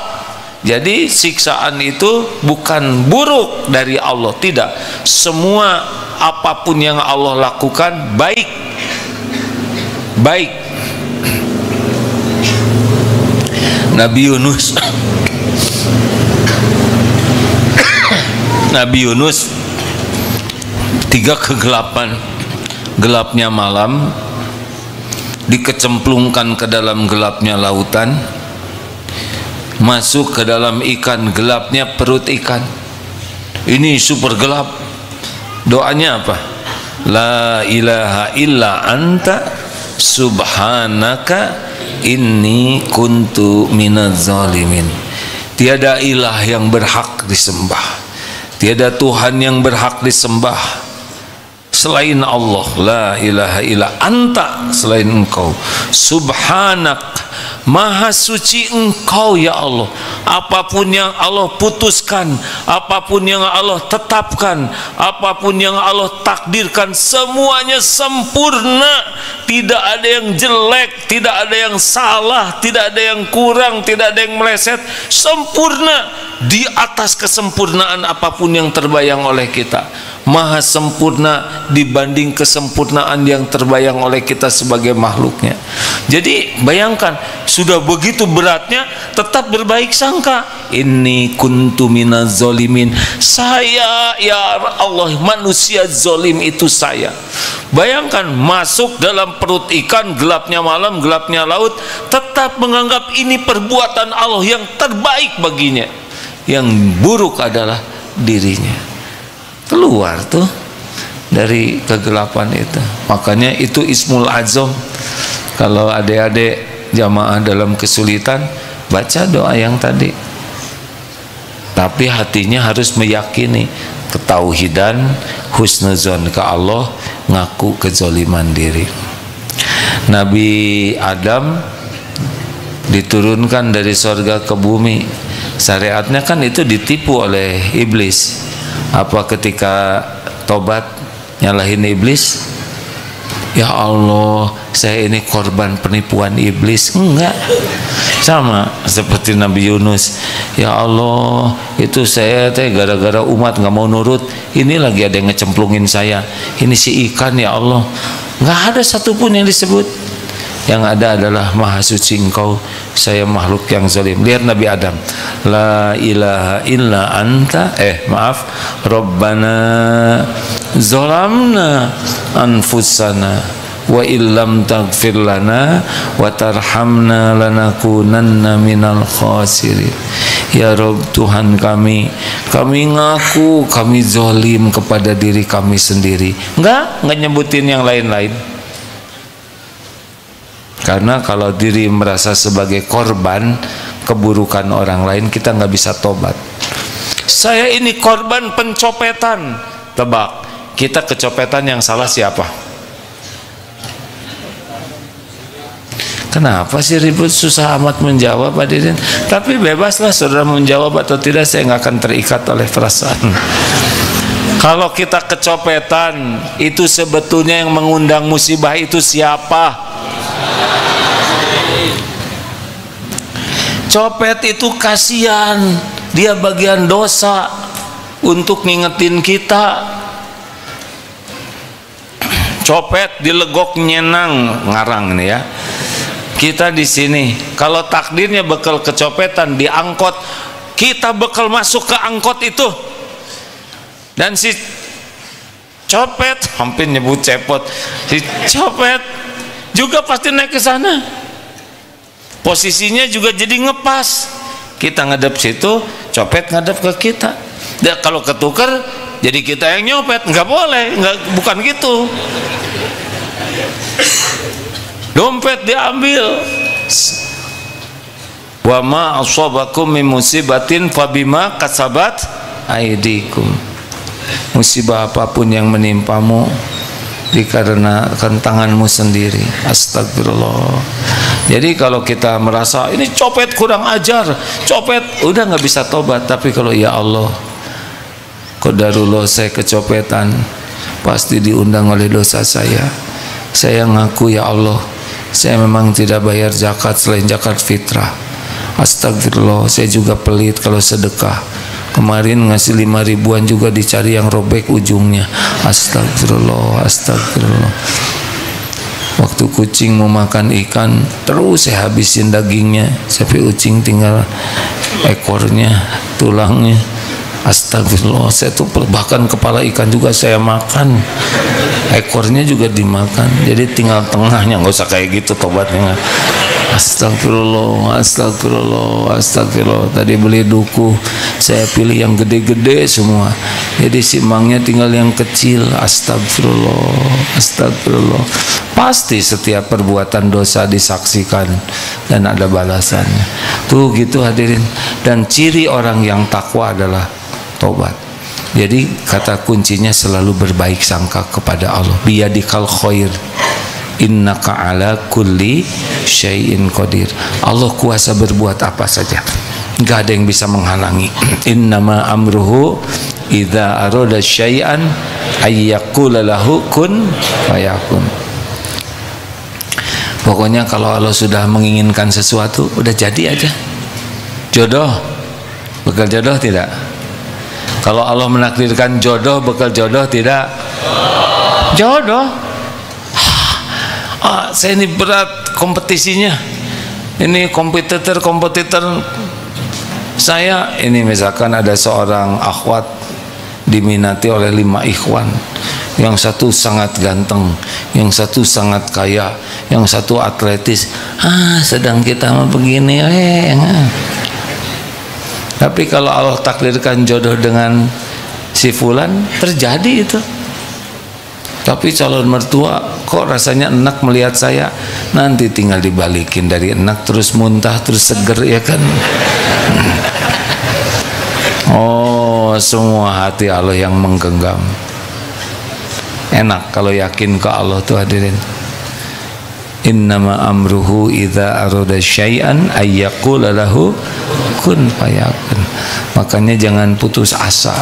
Jadi siksaan itu bukan buruk dari Allah, tidak. Semua apapun yang Allah lakukan baik. Baik. Nabi Yunus Nabi Yunus 3 kegelapan, gelapnya malam, dikecemplungkan ke dalam gelapnya lautan, masuk ke dalam ikan, gelapnya perut ikan. Ini super gelap. Doanya apa? La ilaha illa anta subhanaka inni kuntu minaz zalimin. Tiada ilah yang berhak disembah, tiada Tuhan yang berhak disembah selain Allah. La ilaha illa anta, selain engkau. Subhanak, maha suci engkau ya Allah. Apapun yang Allah putuskan, apapun yang Allah tetapkan, apapun yang Allah takdirkan, semuanya sempurna. Tidak ada yang jelek, tidak ada yang salah, tidak ada yang kurang, tidak ada yang meleset. Sempurna, di atas kesempurnaan apapun yang terbayang oleh kita. Maha sempurna dibanding kesempurnaan yang terbayang oleh kita sebagai makhluknya. Jadi bayangkan, sudah begitu beratnya tetap berbaik sangka. Inni kuntu minaz zalimin. Saya ya Allah, manusia zalim itu saya. Bayangkan masuk dalam perut ikan, gelapnya malam, gelapnya laut, tetap menganggap ini perbuatan Allah yang terbaik baginya. Yang buruk adalah dirinya. Keluar tuh dari kegelapan itu. Makanya itu Ismul Azam. Kalau adik-adik jamaah dalam kesulitan, baca doa yang tadi. Tapi hatinya harus meyakini ketauhidan, husnuzon ke Allah, ngaku kezaliman diri. Nabi Adam diturunkan dari surga ke bumi. Syariatnya kan itu ditipu oleh iblis. Apa ketika tobat nyalahin iblis? Ya Allah, saya ini korban penipuan iblis. Enggak. Sama seperti Nabi Yunus. Ya Allah, itu saya gara-gara umat nggak mau nurut. Ini lagi ada yang ngecemplungin saya. Ini si ikan ya Allah. Nggak ada satupun yang disebut. Yang ada adalah maha suci engkau, saya makhluk yang zalim. Lihat Nabi Adam. La ilaha illa anta, Rabbana zalamna anfusana wa illam taghfir lana wa tarhamna lanakunanna minal khasirin. Ya Rabb, Tuhan kami ngaku kami zalim kepada diri kami sendiri. Enggak nyebutin yang lain-lain. Karena kalau diri merasa sebagai korban keburukan orang lain, kita nggak bisa tobat. Saya ini korban pencopetan. Tebak, kita kecopetan, yang salah siapa? Kenapa sih ribut, susah amat menjawab hadirin? Tapi bebaslah saudara menjawab atau tidak, saya nggak akan terikat oleh perasaan. Kalau kita kecopetan, itu sebetulnya yang mengundang musibah itu siapa? Copet itu kasihan, dia bagian dosa untuk ngingetin kita. Copet dilegok nyenang, ngarang ini ya. Kita di sini, kalau takdirnya bekal kecopetan di angkot, kita bekal masuk ke angkot itu. Dan si copet, hampir nyebut cepot, si copet juga pasti naik ke sana. Posisinya juga jadi ngepas. Kita ngadep situ, copet ngadep ke kita. Dan kalau ketukar, jadi kita yang nyopet. Nggak boleh, bukan gitu. Dompet diambil. Wa ma asabakum min musibatin fabima kasabat aidikum. Musibah apapun yang menimpamu, dikarenakan tanganmu sendiri. Astagfirullah. Jadi kalau kita merasa ini copet kurang ajar, copet udah nggak bisa tobat. Tapi kalau ya Allah, qadarullah saya kecopetan, pasti diundang oleh dosa saya. Saya ngaku ya Allah, saya memang tidak bayar zakat selain zakat fitrah. Astagfirullah, saya juga pelit kalau sedekah. Kemarin ngasih 5 ribuan juga dicari yang robek ujungnya. Astagfirullah, astagfirullah. Waktu kucing mau makan ikan, terus saya habisin dagingnya sampai kucing tinggal ekornya, tulangnya. Astagfirullah, saya tuh bahkan kepala ikan juga saya makan, ekornya juga dimakan. Jadi tinggal tengahnya, nggak usah kayak gitu tobatnya. Astagfirullah, astagfirullah, astagfirullah. Tadi beli duku, saya pilih yang gede-gede semua. Jadi simangnya tinggal yang kecil. Astagfirullah, astagfirullah. Pasti setiap perbuatan dosa disaksikan dan ada balasannya. Tuh gitu hadirin. Dan ciri orang yang takwa adalah tobat. Jadi kata kuncinya selalu berbaik sangka kepada Allah. Biyadikal khair, innaka ala kulli syai'in qadir. Allah kuasa berbuat apa saja, nggak ada yang bisa menghalangi. Innama amruhu idza arada syai'an ayyaqula lahu kun fayakun. Pokoknya kalau Allah sudah menginginkan sesuatu, udah jadi aja. Jodoh, bekal jodoh tidak? Kalau Allah menakdirkan jodoh, bekal jodoh tidak? Jodoh. Saya ini berat kompetisinya. Ini kompetitor saya ini, misalkan ada seorang akhwat diminati oleh 5 ikhwan. Yang satu sangat ganteng, yang satu sangat kaya, yang satu atletis. Sedang kita mau begini. Tapi kalau Allah takdirkan jodoh dengan si fulan, terjadi itu. Tapi calon mertua kok rasanya enak melihat saya, nanti tinggal dibalikin dari enak terus muntah terus seger, ya kan? Oh, semua hati Allah yang menggenggam. Enak kalau yakin ke Allah tuh hadirin. Innama amruhu idza arada syai'an ayyaqula lahu kun fayakun. Makanya jangan putus asa.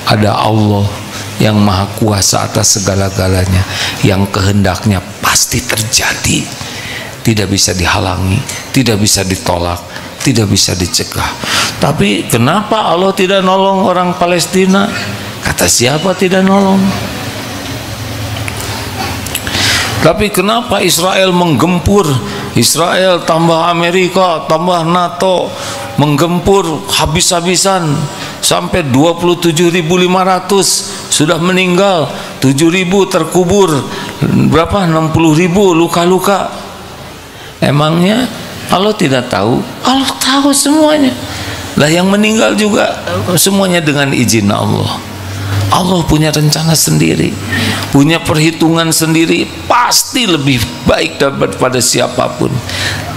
Ada Allah yang maha kuasa atas segala-galanya, yang kehendaknya pasti terjadi, tidak bisa dihalangi, tidak bisa ditolak, tidak bisa dicegah. Tapi kenapa Allah tidak nolong orang Palestina? Kata siapa tidak nolong? Tapi kenapa Israel menggempur? Israel tambah Amerika, tambah NATO, menggempur habis-habisan sampai 27.500 sudah meninggal, 7.000 terkubur, berapa? 60.000 luka-luka. Emangnya Allah tidak tahu? Allah tahu semuanya. Lah yang meninggal juga semuanya dengan izin Allah. Allah punya rencana sendiri, punya perhitungan sendiri, pasti lebih baik daripada siapapun.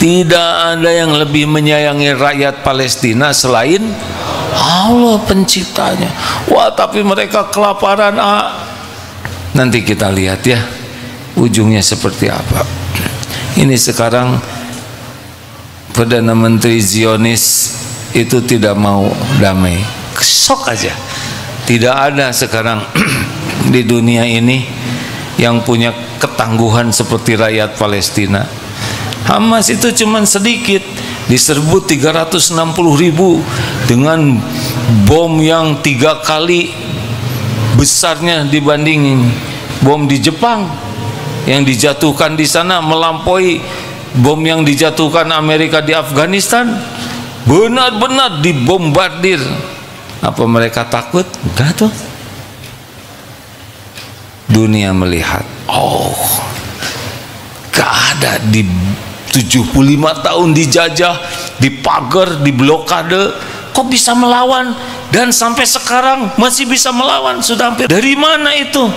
Tidak ada yang lebih menyayangi rakyat Palestina selain Allah penciptanya. Wah, tapi mereka kelaparan. Nanti kita lihat ya ujungnya seperti apa. Ini sekarang Perdana Menteri Zionis itu tidak mau damai, sok aja. Tidak ada sekarang di dunia ini yang punya ketangguhan seperti rakyat Palestina. Hamas itu cuman sedikit, diserbu 360.000 dengan bom yang 3 kali besarnya dibanding bom di Jepang. Yang dijatuhkan di sana melampaui bom yang dijatuhkan Amerika di Afghanistan. Benar-benar dibombardir. Apa mereka takut? Enggak tuh. Dunia melihat, oh, gak ada, di 75 tahun dijajah, dipagar, diblokade, kok bisa melawan? Dan sampai sekarang masih bisa melawan. Sudah hampir. Dari mana itu?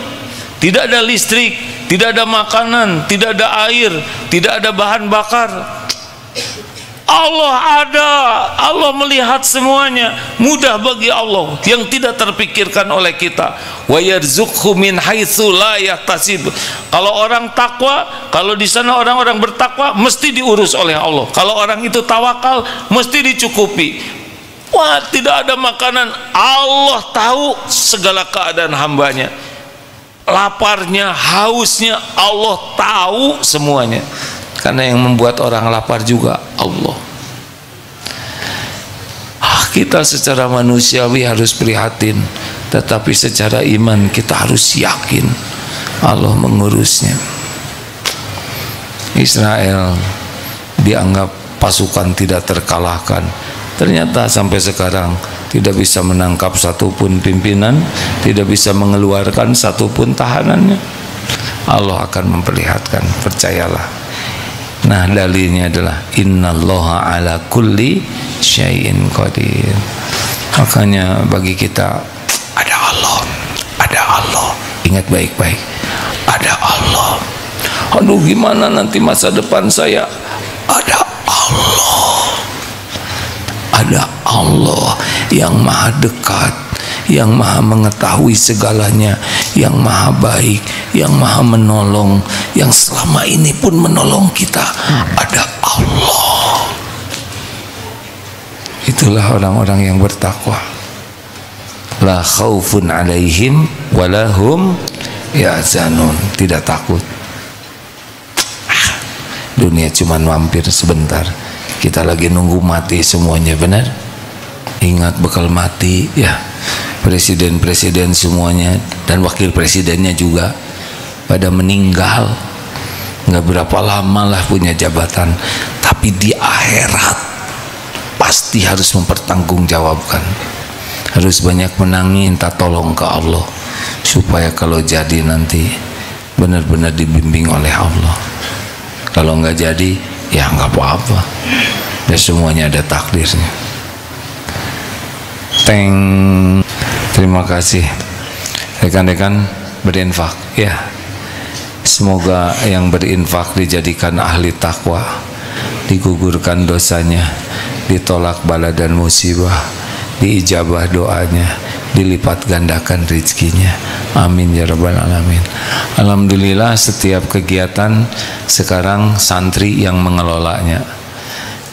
Tidak ada listrik, tidak ada makanan, tidak ada air, tidak ada bahan bakar. Allah ada, Allah melihat semuanya. Mudah bagi Allah yang tidak terpikirkan oleh kita. Wa yarzuqhu min haitsu la yahtasib. Kalau orang takwa, kalau di sana orang-orang bertakwa mesti diurus oleh Allah. Kalau orang itu tawakal mesti dicukupi. Wah, tidak ada makanan, Allah tahu segala keadaan hambanya. Laparnya, hausnya, Allah tahu semuanya. Karena yang membuat orang lapar juga Allah. Kita secara manusiawi harus prihatin, tetapi secara iman kita harus yakin Allah mengurusnya. Israel dianggap pasukan tidak terkalahkan, ternyata sampai sekarang tidak bisa menangkap satupun pimpinan, tidak bisa mengeluarkan satupun tahanannya. Allah akan memperlihatkan, percayalah. Nah, dalilnya adalah innallaha ala kulli syai'in qadir. Makanya bagi kita ada Allah, ada Allah. Ingat baik-baik, ada Allah. Aduh, gimana nanti masa depan saya? Ada Allah. Ada Allah yang maha dekat, yang maha mengetahui segalanya, yang maha baik, yang maha menolong, yang selama ini pun menolong kita. Ada Allah. Itulah orang-orang yang bertakwa. La khaufun alaihim walahum yahzanun. Tidak takut. Dunia cuma mampir sebentar. Kita lagi nunggu mati semuanya, benar? Ingat bekal mati ya. Presiden-presiden semuanya dan wakil presidennya juga pada meninggal. Nggak berapa lama lah punya jabatan, tapi di akhirat pasti harus mempertanggungjawabkan. Harus banyak menangis, minta tolong ke Allah supaya kalau jadi nanti benar-benar dibimbing oleh Allah. Kalau nggak jadi ya nggak apa-apa, ya semuanya ada takdirnya. Terima kasih rekan-rekan berinfak ya. Semoga yang berinfak dijadikan ahli takwa, digugurkan dosanya, ditolak bala dan musibah, diijabah doanya, dilipat gandakan rezekinya. Amin ya rabbal alamin. Alhamdulillah, setiap kegiatan sekarang santri yang mengelolanya.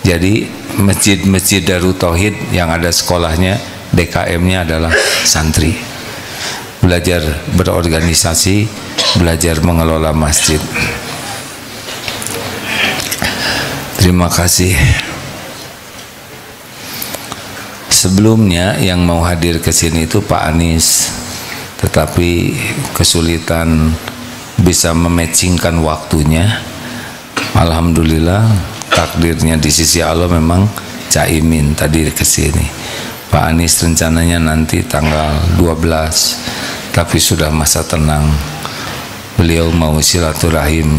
Jadi masjid-masjid Darut Tauhid yang ada sekolahnya, DKM-nya adalah santri. Belajar berorganisasi, belajar mengelola masjid. Terima kasih. Sebelumnya yang mau hadir ke sini itu Pak Anies, tetapi kesulitan bisa mematchingkan waktunya. Alhamdulillah, takdirnya di sisi Allah memang Caimin tadi ke sini. Pak Anies rencananya nanti tanggal 12, tapi sudah masa tenang. Beliau mau silaturahim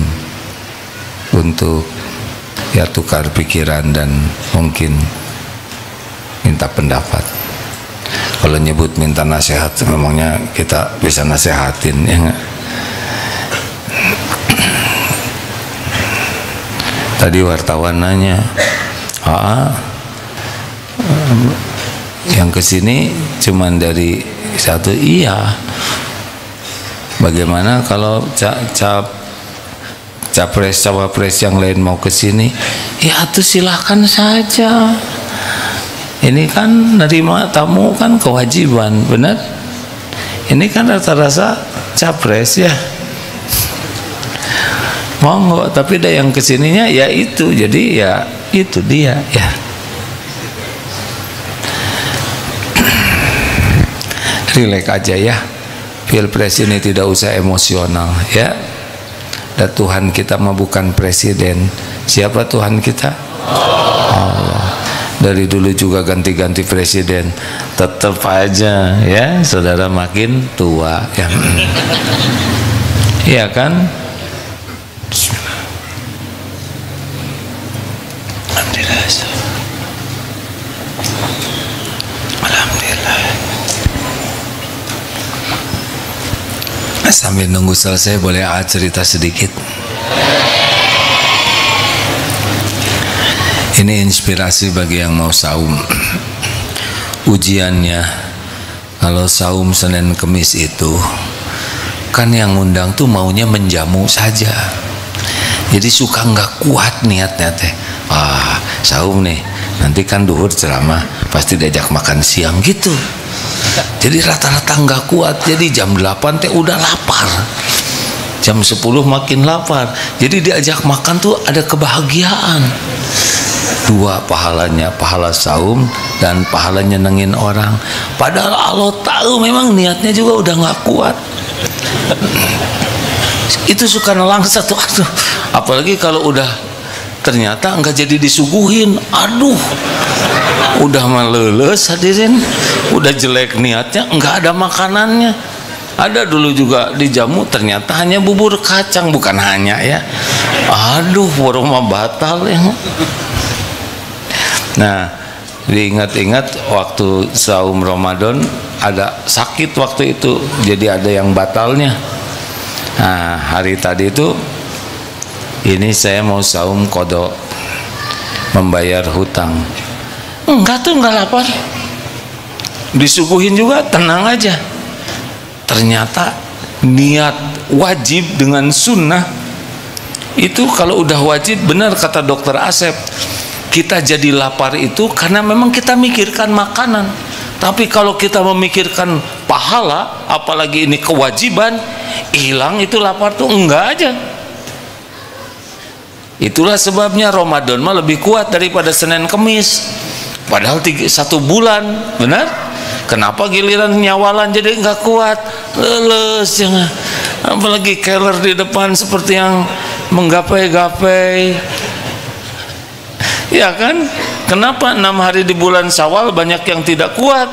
untuk ya tukar pikiran dan mungkin minta pendapat. Kalau nyebut minta nasihat, memangnya kita bisa nasihatin ya nggak? Tadi wartawan nanya, yang kesini cuman dari satu. Iya, bagaimana kalau capres cawapres yang lain mau kesini? Ya itu silahkan saja. Ini kan nerima tamu kan kewajiban, benar? Ini kan rasa-rasa capres ya, monggo. Tapi ada yang kesininya ya itu, jadi ya itu dia ya. Rileks aja ya. Pilpres ini tidak usah emosional ya. Dan Tuhan kita mah bukan presiden. Siapa Tuhan kita? Allah. Dari dulu juga ganti-ganti presiden, tetap aja ya saudara makin tua ya. Iya kan? Alhamdulillah. Alhamdulillah. Sambil nunggu selesai, boleh cerita sedikit? Ini inspirasi bagi yang mau saum. Ujiannya kalau saum Senin Kemis itu kan yang ngundang tuh maunya menjamu saja. Jadi suka nggak kuat niatnya teh. Saum nih, nanti kan duhur ceramah, pasti diajak makan siang gitu. Jadi rata-rata nggak kuat. Jadi jam 8 teh udah lapar. Jam 10 makin lapar. Jadi diajak makan tuh ada kebahagiaan. Dua pahalanya, pahala saum dan pahala nyenengin orang. Padahal Allah tahu memang niatnya juga udah nggak kuat. Itu suka nelang satu. Apalagi kalau udah ternyata nggak jadi disuguhin. Aduh, udah maleles hadirin, udah jelek niatnya, nggak ada makanannya. Ada dulu juga di jamu ternyata hanya bubur kacang, bukan hanya ya. Aduh, warung mah batal ya. Nah, diingat-ingat waktu saum Ramadan ada sakit waktu itu, jadi ada yang batalnya. Nah, hari tadi itu ini saya mau saum qada, membayar hutang. Enggak tuh, enggak lapar. Disuguhin juga, tenang aja. Ternyata niat wajib dengan sunnah itu kalau udah wajib, benar kata dokter Asep, kita jadi lapar itu karena memang kita mikirkan makanan. Tapi kalau kita memikirkan pahala, apalagi ini kewajiban, hilang itu lapar tuh enggak aja. Itulah sebabnya Ramadan mah lebih kuat daripada Senin Kemis. Padahal 1 bulan, benar? Kenapa giliran nyawalan jadi enggak kuat? Leles ya. Apalagi keller di depan seperti yang menggapai-gapai. Ya kan? Kenapa 6 hari di bulan Syawal banyak yang tidak kuat?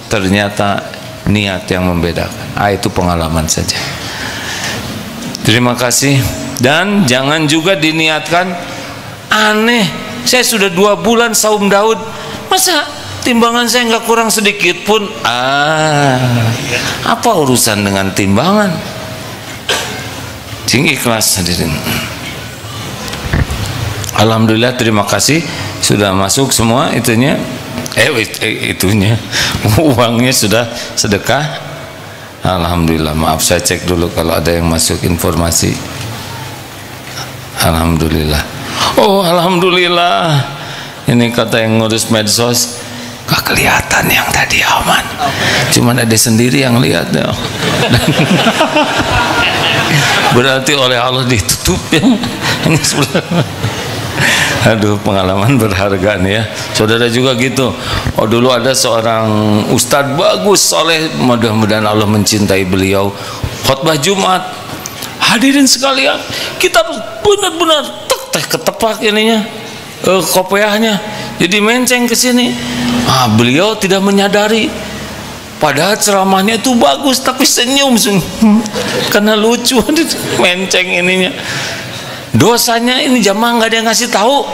Ternyata niat yang membedakan. Itu pengalaman saja. Terima kasih. Dan jangan juga diniatkan aneh. Saya sudah 2 bulan saum Daud, masa timbangan saya nggak kurang sedikit pun? Apa urusan dengan timbangan? Sing ikhlas hadirin. Alhamdulillah, terima kasih sudah masuk semua itunya. Itunya uangnya sudah sedekah. Alhamdulillah. Maaf saya cek dulu kalau ada yang masuk informasi. Alhamdulillah. Oh, alhamdulillah. Ini kata yang ngurus medsos, gak kelihatan yang tadi aman. Cuman ada sendiri yang lihat ya. Berarti oleh Allah ditutup ya. Aduh, pengalaman berharga nih ya. Saudara juga gitu. Oh, dulu ada seorang ustadz bagus soleh, mudah-mudahan Allah mencintai beliau. Khotbah Jumat, hadirin sekalian, kita benar-benar ketepak ininya, kopiahnya, jadi menceng ke sini. Beliau tidak menyadari, padahal ceramahnya itu bagus, tapi senyum karena lucu menceng ininya. Dosanya ini jamaah nggak ada yang ngasih tahu,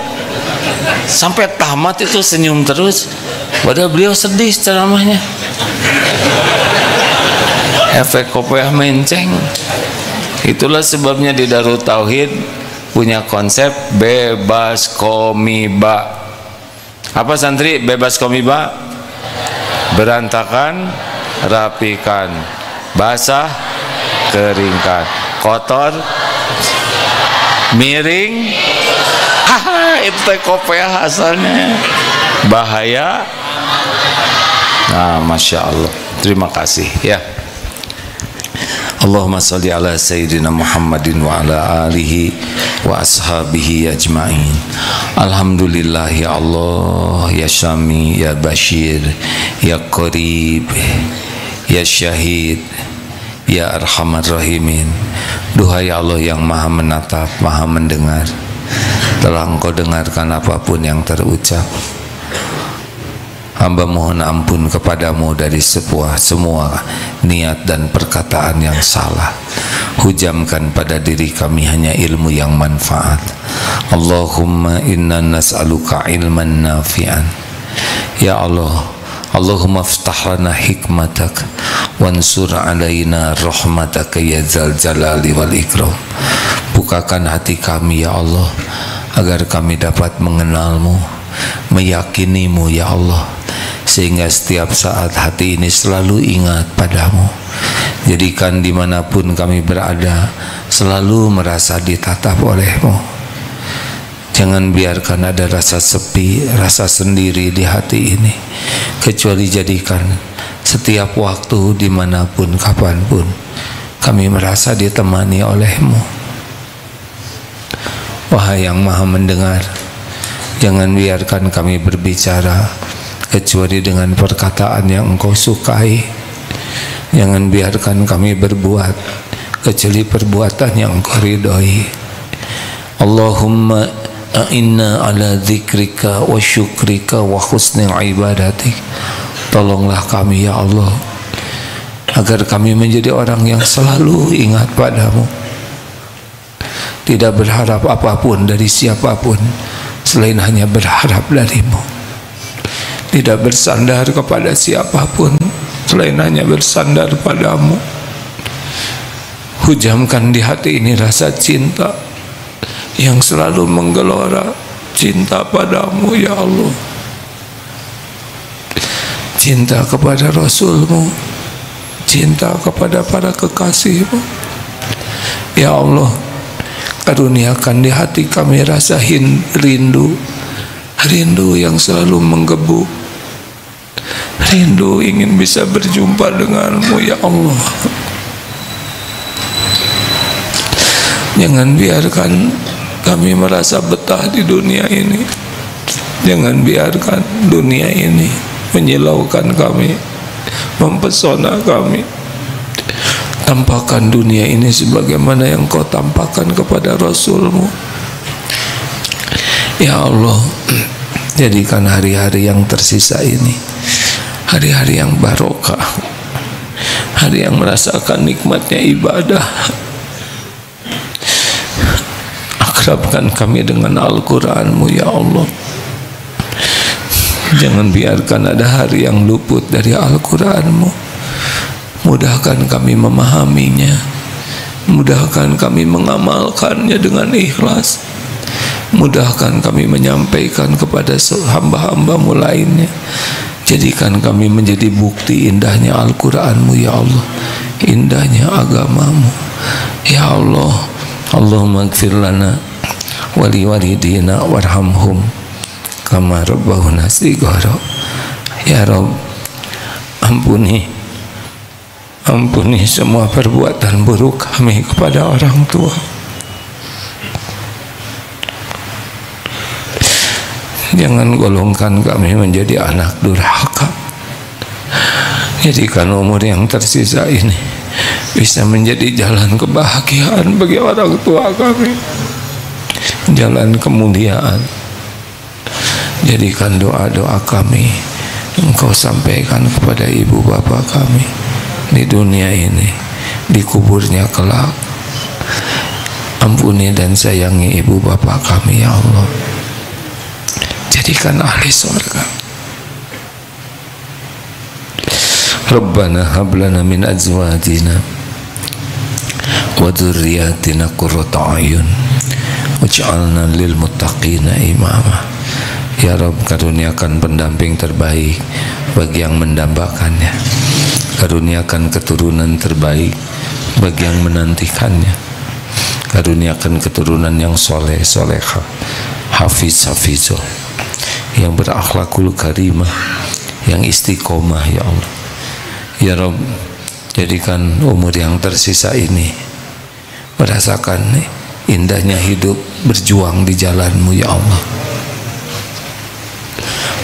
sampai tamat itu senyum terus, padahal beliau sedih ceramahnya. Efek kopiah menceng. Itulah sebabnya di Darut Tauhid punya konsep bebas komiba. Apa santri? Bebas komiba: berantakan rapikan, basah keringkan, kotor miring. Itu kopiah asalnya. Bahaya. Masya Allah. Terima kasih ya. Allahumma salli ala Sayyidina Muhammadin wa ala alihi wa ashabihi ajma'in. Alhamdulillah ya Allah, ya Syami, ya Bashir, ya Qarib, ya Syahid, ya Arhamar Rahimin. Duhai Allah yang maha menatap, maha mendengar, telah Engkau dengarkan apapun yang terucap. Hamba mohon ampun kepadamu dari semua niat dan perkataan yang salah. Hujamkan pada diri kami hanya ilmu yang manfaat. Allahumma inna nas'aluka ilman nafi'an. Ya Allah, Allahumma ftah lana hikmatak wansur alaina rahmataka ya zal jalali wal ikram. Bukakan hati kami ya Allah agar kami dapat mengenal-Mu, meyakini-Mu ya Allah, sehingga setiap saat hati ini selalu ingat padamu. Jadikan dimanapun kami berada selalu merasa ditatap oleh-Mu. Jangan biarkan ada rasa sepi, rasa sendiri di hati ini, kecuali jadikan setiap waktu, dimanapun, kapanpun, kami merasa ditemani oleh-Mu. Wahai yang maha mendengar, jangan biarkan kami berbicara kecuali dengan perkataan yang Engkau sukai. Jangan biarkan kami berbuat kecuali perbuatan yang Engkau ridhoi. Allahumma a'inna ala dzikrika wa syukrika wa husni ibadatik. Tolonglah kami ya Allah, agar kami menjadi orang yang selalu ingat padamu, tidak berharap apapun dari siapapun selain hanya berharap darimu, tidak bersandar kepada siapapun selain hanya bersandar padamu. Hujamkan di hati ini rasa cinta yang selalu menggelora, cinta padamu ya Allah, cinta kepada Rasul-Mu, cinta kepada para kekasih-Mu ya Allah. Karuniakan di hati kami rasa rindu yang selalu menggebu, rindu ingin bisa berjumpa denganmu ya Allah. Jangan biarkan kami merasa betah di dunia ini. Jangan biarkan dunia ini menyilaukan kami, mempesona kami. Tampakkan dunia ini sebagaimana yang Kau tampakkan kepada Rasul-Mu ya Allah. Jadikan hari-hari yang tersisa ini hari-hari yang barokah, hari yang merasakan nikmatnya ibadah. Akrabkan kami dengan Al-Quran-Mu ya Allah. Jangan biarkan ada hari yang luput dari Al-Quran-Mu. Mudahkan kami memahaminya, mudahkan kami mengamalkannya dengan ikhlas, mudahkan kami menyampaikan kepada hamba-hamba-Mu lainnya. Jadikan kami menjadi bukti indahnya Al-Quran-Mu ya Allah, indahnya agama-Mu ya Allah. Allahumma ighfir lana wa liwalidina warhamhum kama rabbawna shighara. Ya Rabb, ampuni semua perbuatan buruk kami kepada orang tua. Jangan golongkan kami menjadi anak durhaka. Jadikan umur yang tersisa ini bisa menjadi jalan kebahagiaan bagi orang tua kami, jalan kemuliaan. Jadikan doa-doa kami Engkau sampaikan kepada ibu bapa kami di dunia ini, di kuburnya kelak. Ampuni dan sayangi ibu bapa kami ya Allah. Jadikan ahli surga. Rabbana hab lana min azwajina wa dzurriyyatina qurrata a'yun waj'alna lil muttaqina imama. Ya Rabb, karuniakan pendamping terbaik bagi yang mendambakannya, karuniakan keturunan terbaik bagi yang menantikannya, karuniakan keturunan yang soleh solehah, hafiz hafizah, yang berakhlakul karimah, yang istiqomah ya Allah. Ya Rabb, jadikan umur yang tersisa ini merasakan indahnya hidup berjuang di jalan-Mu ya Allah.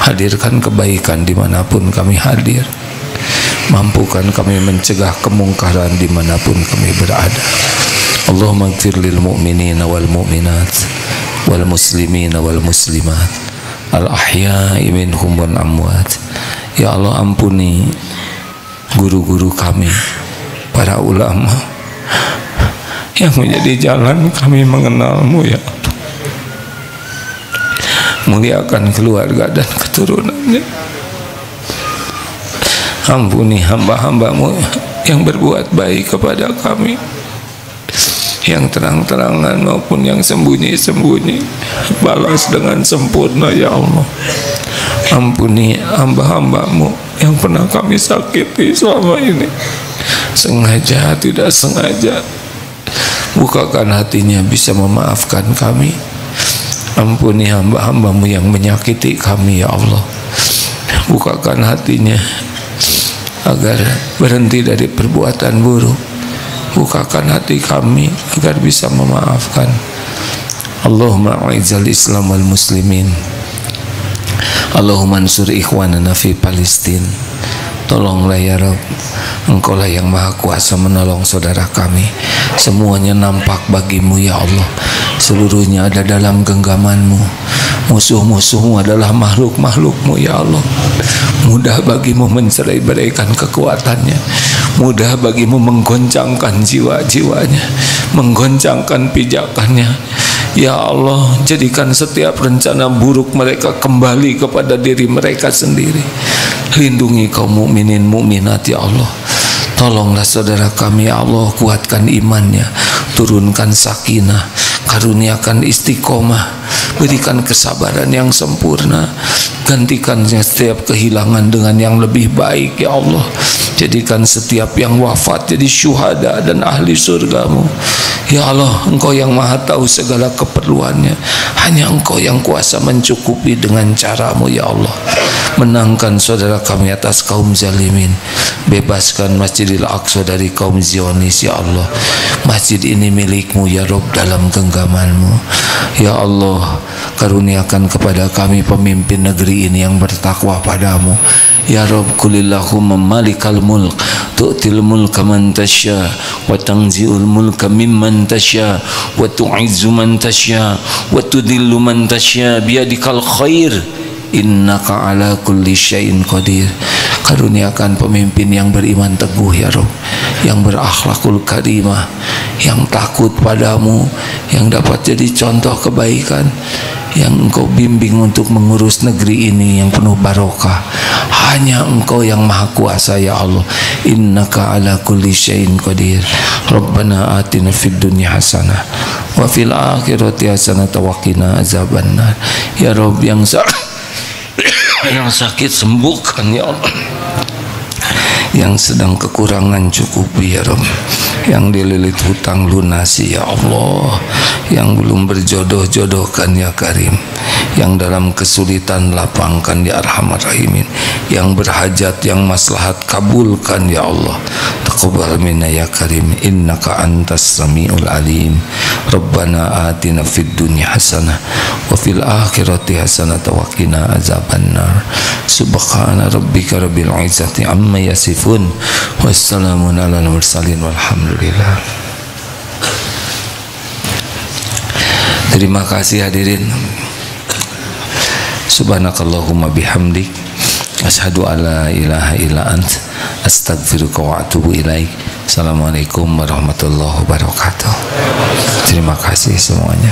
Hadirkan kebaikan dimanapun kami hadir, mampukan kami mencegah kemungkaran dimanapun kami berada. Allahumma ighfir lil mu'minina wal mu'minat wal muslimina wal muslimat al ahya'i minhum wal amwat. Ya Allah, ampuni guru-guru kami, para ulama yang menjadi jalan kami mengenal-Mu ya Allah. Muliakan keluarga dan keturunannya. Ampuni hamba-hamba-Mu yang berbuat baik kepada kami. yang terang-terangan maupun yang sembunyi-sembunyi, balas dengan sempurna ya Allah. Ampuni hamba-hambamu yang pernah kami sakiti selama ini, sengaja tidak sengaja. Bukakan hatinya bisa memaafkan kami. Ampuni hamba-hambamu yang menyakiti kami ya Allah. Bukakan hatinya agar berhenti dari perbuatan buruk. Bukakan hati kami agar bisa memaafkan. Allahumma a'izzal Islam wal muslimin. Allahumma ansur ikhwanana fi Palestin. Tolonglah ya Rabb, Engkau lah yang maha kuasa menolong saudara kami. Semuanya nampak bagimu ya Allah. Seluruhnya ada dalam genggamanmu. Musuh-musuhmu adalah makhluk-makhlukmu ya Allah. Mudah bagimu mencerai-beraikan kekuatannya. Mudah bagimu menggoncangkan jiwa-jiwanya, menggoncangkan pijakannya. Ya Allah, jadikan setiap rencana buruk mereka kembali kepada diri mereka sendiri. Lindungi kaum mukminin mukminat ya Allah. Tolonglah saudara kami ya Allah, kuatkan imannya, turunkan sakinah, karuniakan istiqomah, berikan kesabaran yang sempurna, gantikan setiap kehilangan dengan yang lebih baik ya Allah. Jadikan setiap yang wafat jadi syuhada dan ahli surgamu ya Allah. Engkau yang maha tahu segala keperluannya, hanya Engkau yang kuasa mencukupi dengan caramu ya Allah. Menangkan saudara kami atas kaum zalimin, bebaskan Masjidil Aqsa dari kaum Zionis ya Allah. Masjid ini milikmu ya Rabb dalam genggamanmu ya Allah. Karuniakan kepada kami pemimpin negeri ini yang bertakwa padamu ya Rabb. Kulillahumma malikal mulk tu'til mulka man tasya wa tanzi'ul mulka mimman tasya wa tu'izzu man tasya wa tudhillu man tasya biyadikal khair innaka ala kulli syai'in qadir. Karuniakan pemimpin yang beriman teguh ya Rabb, yang berakhlakul karimah, yang takut padamu, yang dapat jadi contoh kebaikan, yang Engkau bimbing untuk mengurus negeri ini yang penuh barokah. Hanya Engkau yang maha kuasa ya Allah. Innaka ala kulli syai'in qadir. Rabbana atina fid dunya hasanah wa fil akhirati hasanah wa qina azabannar. Ya Rabb, yang sakit sembuhkan ya Allah. Yang sedang kekurangan cukupi ya Rabb. Yang dililit hutang lunasi ya Allah. Yang belum berjodoh jodohkan ya Karim. Yang dalam kesulitan lapangkan ya Arhamar Rahimin. Yang berhajat yang maslahat kabulkan ya Allah. Taqabbal minna ya Karim, innaka antas samiul alim. Rabbana atina fid dunya hasanah wa fil akhirati hasanah wa qina azabannar. Subhana rabbika rabbil izzati amma yasifun, wassalamun alal mursalin, walhamdulillah. Terima kasih hadirin. Subhanakallahumma bihamdik, asyhadu an la ilaha illa ant, astaghfiruka wa atubu ilaik. Assalamualaikum warahmatullahi wabarakatuh. Terima kasih semuanya.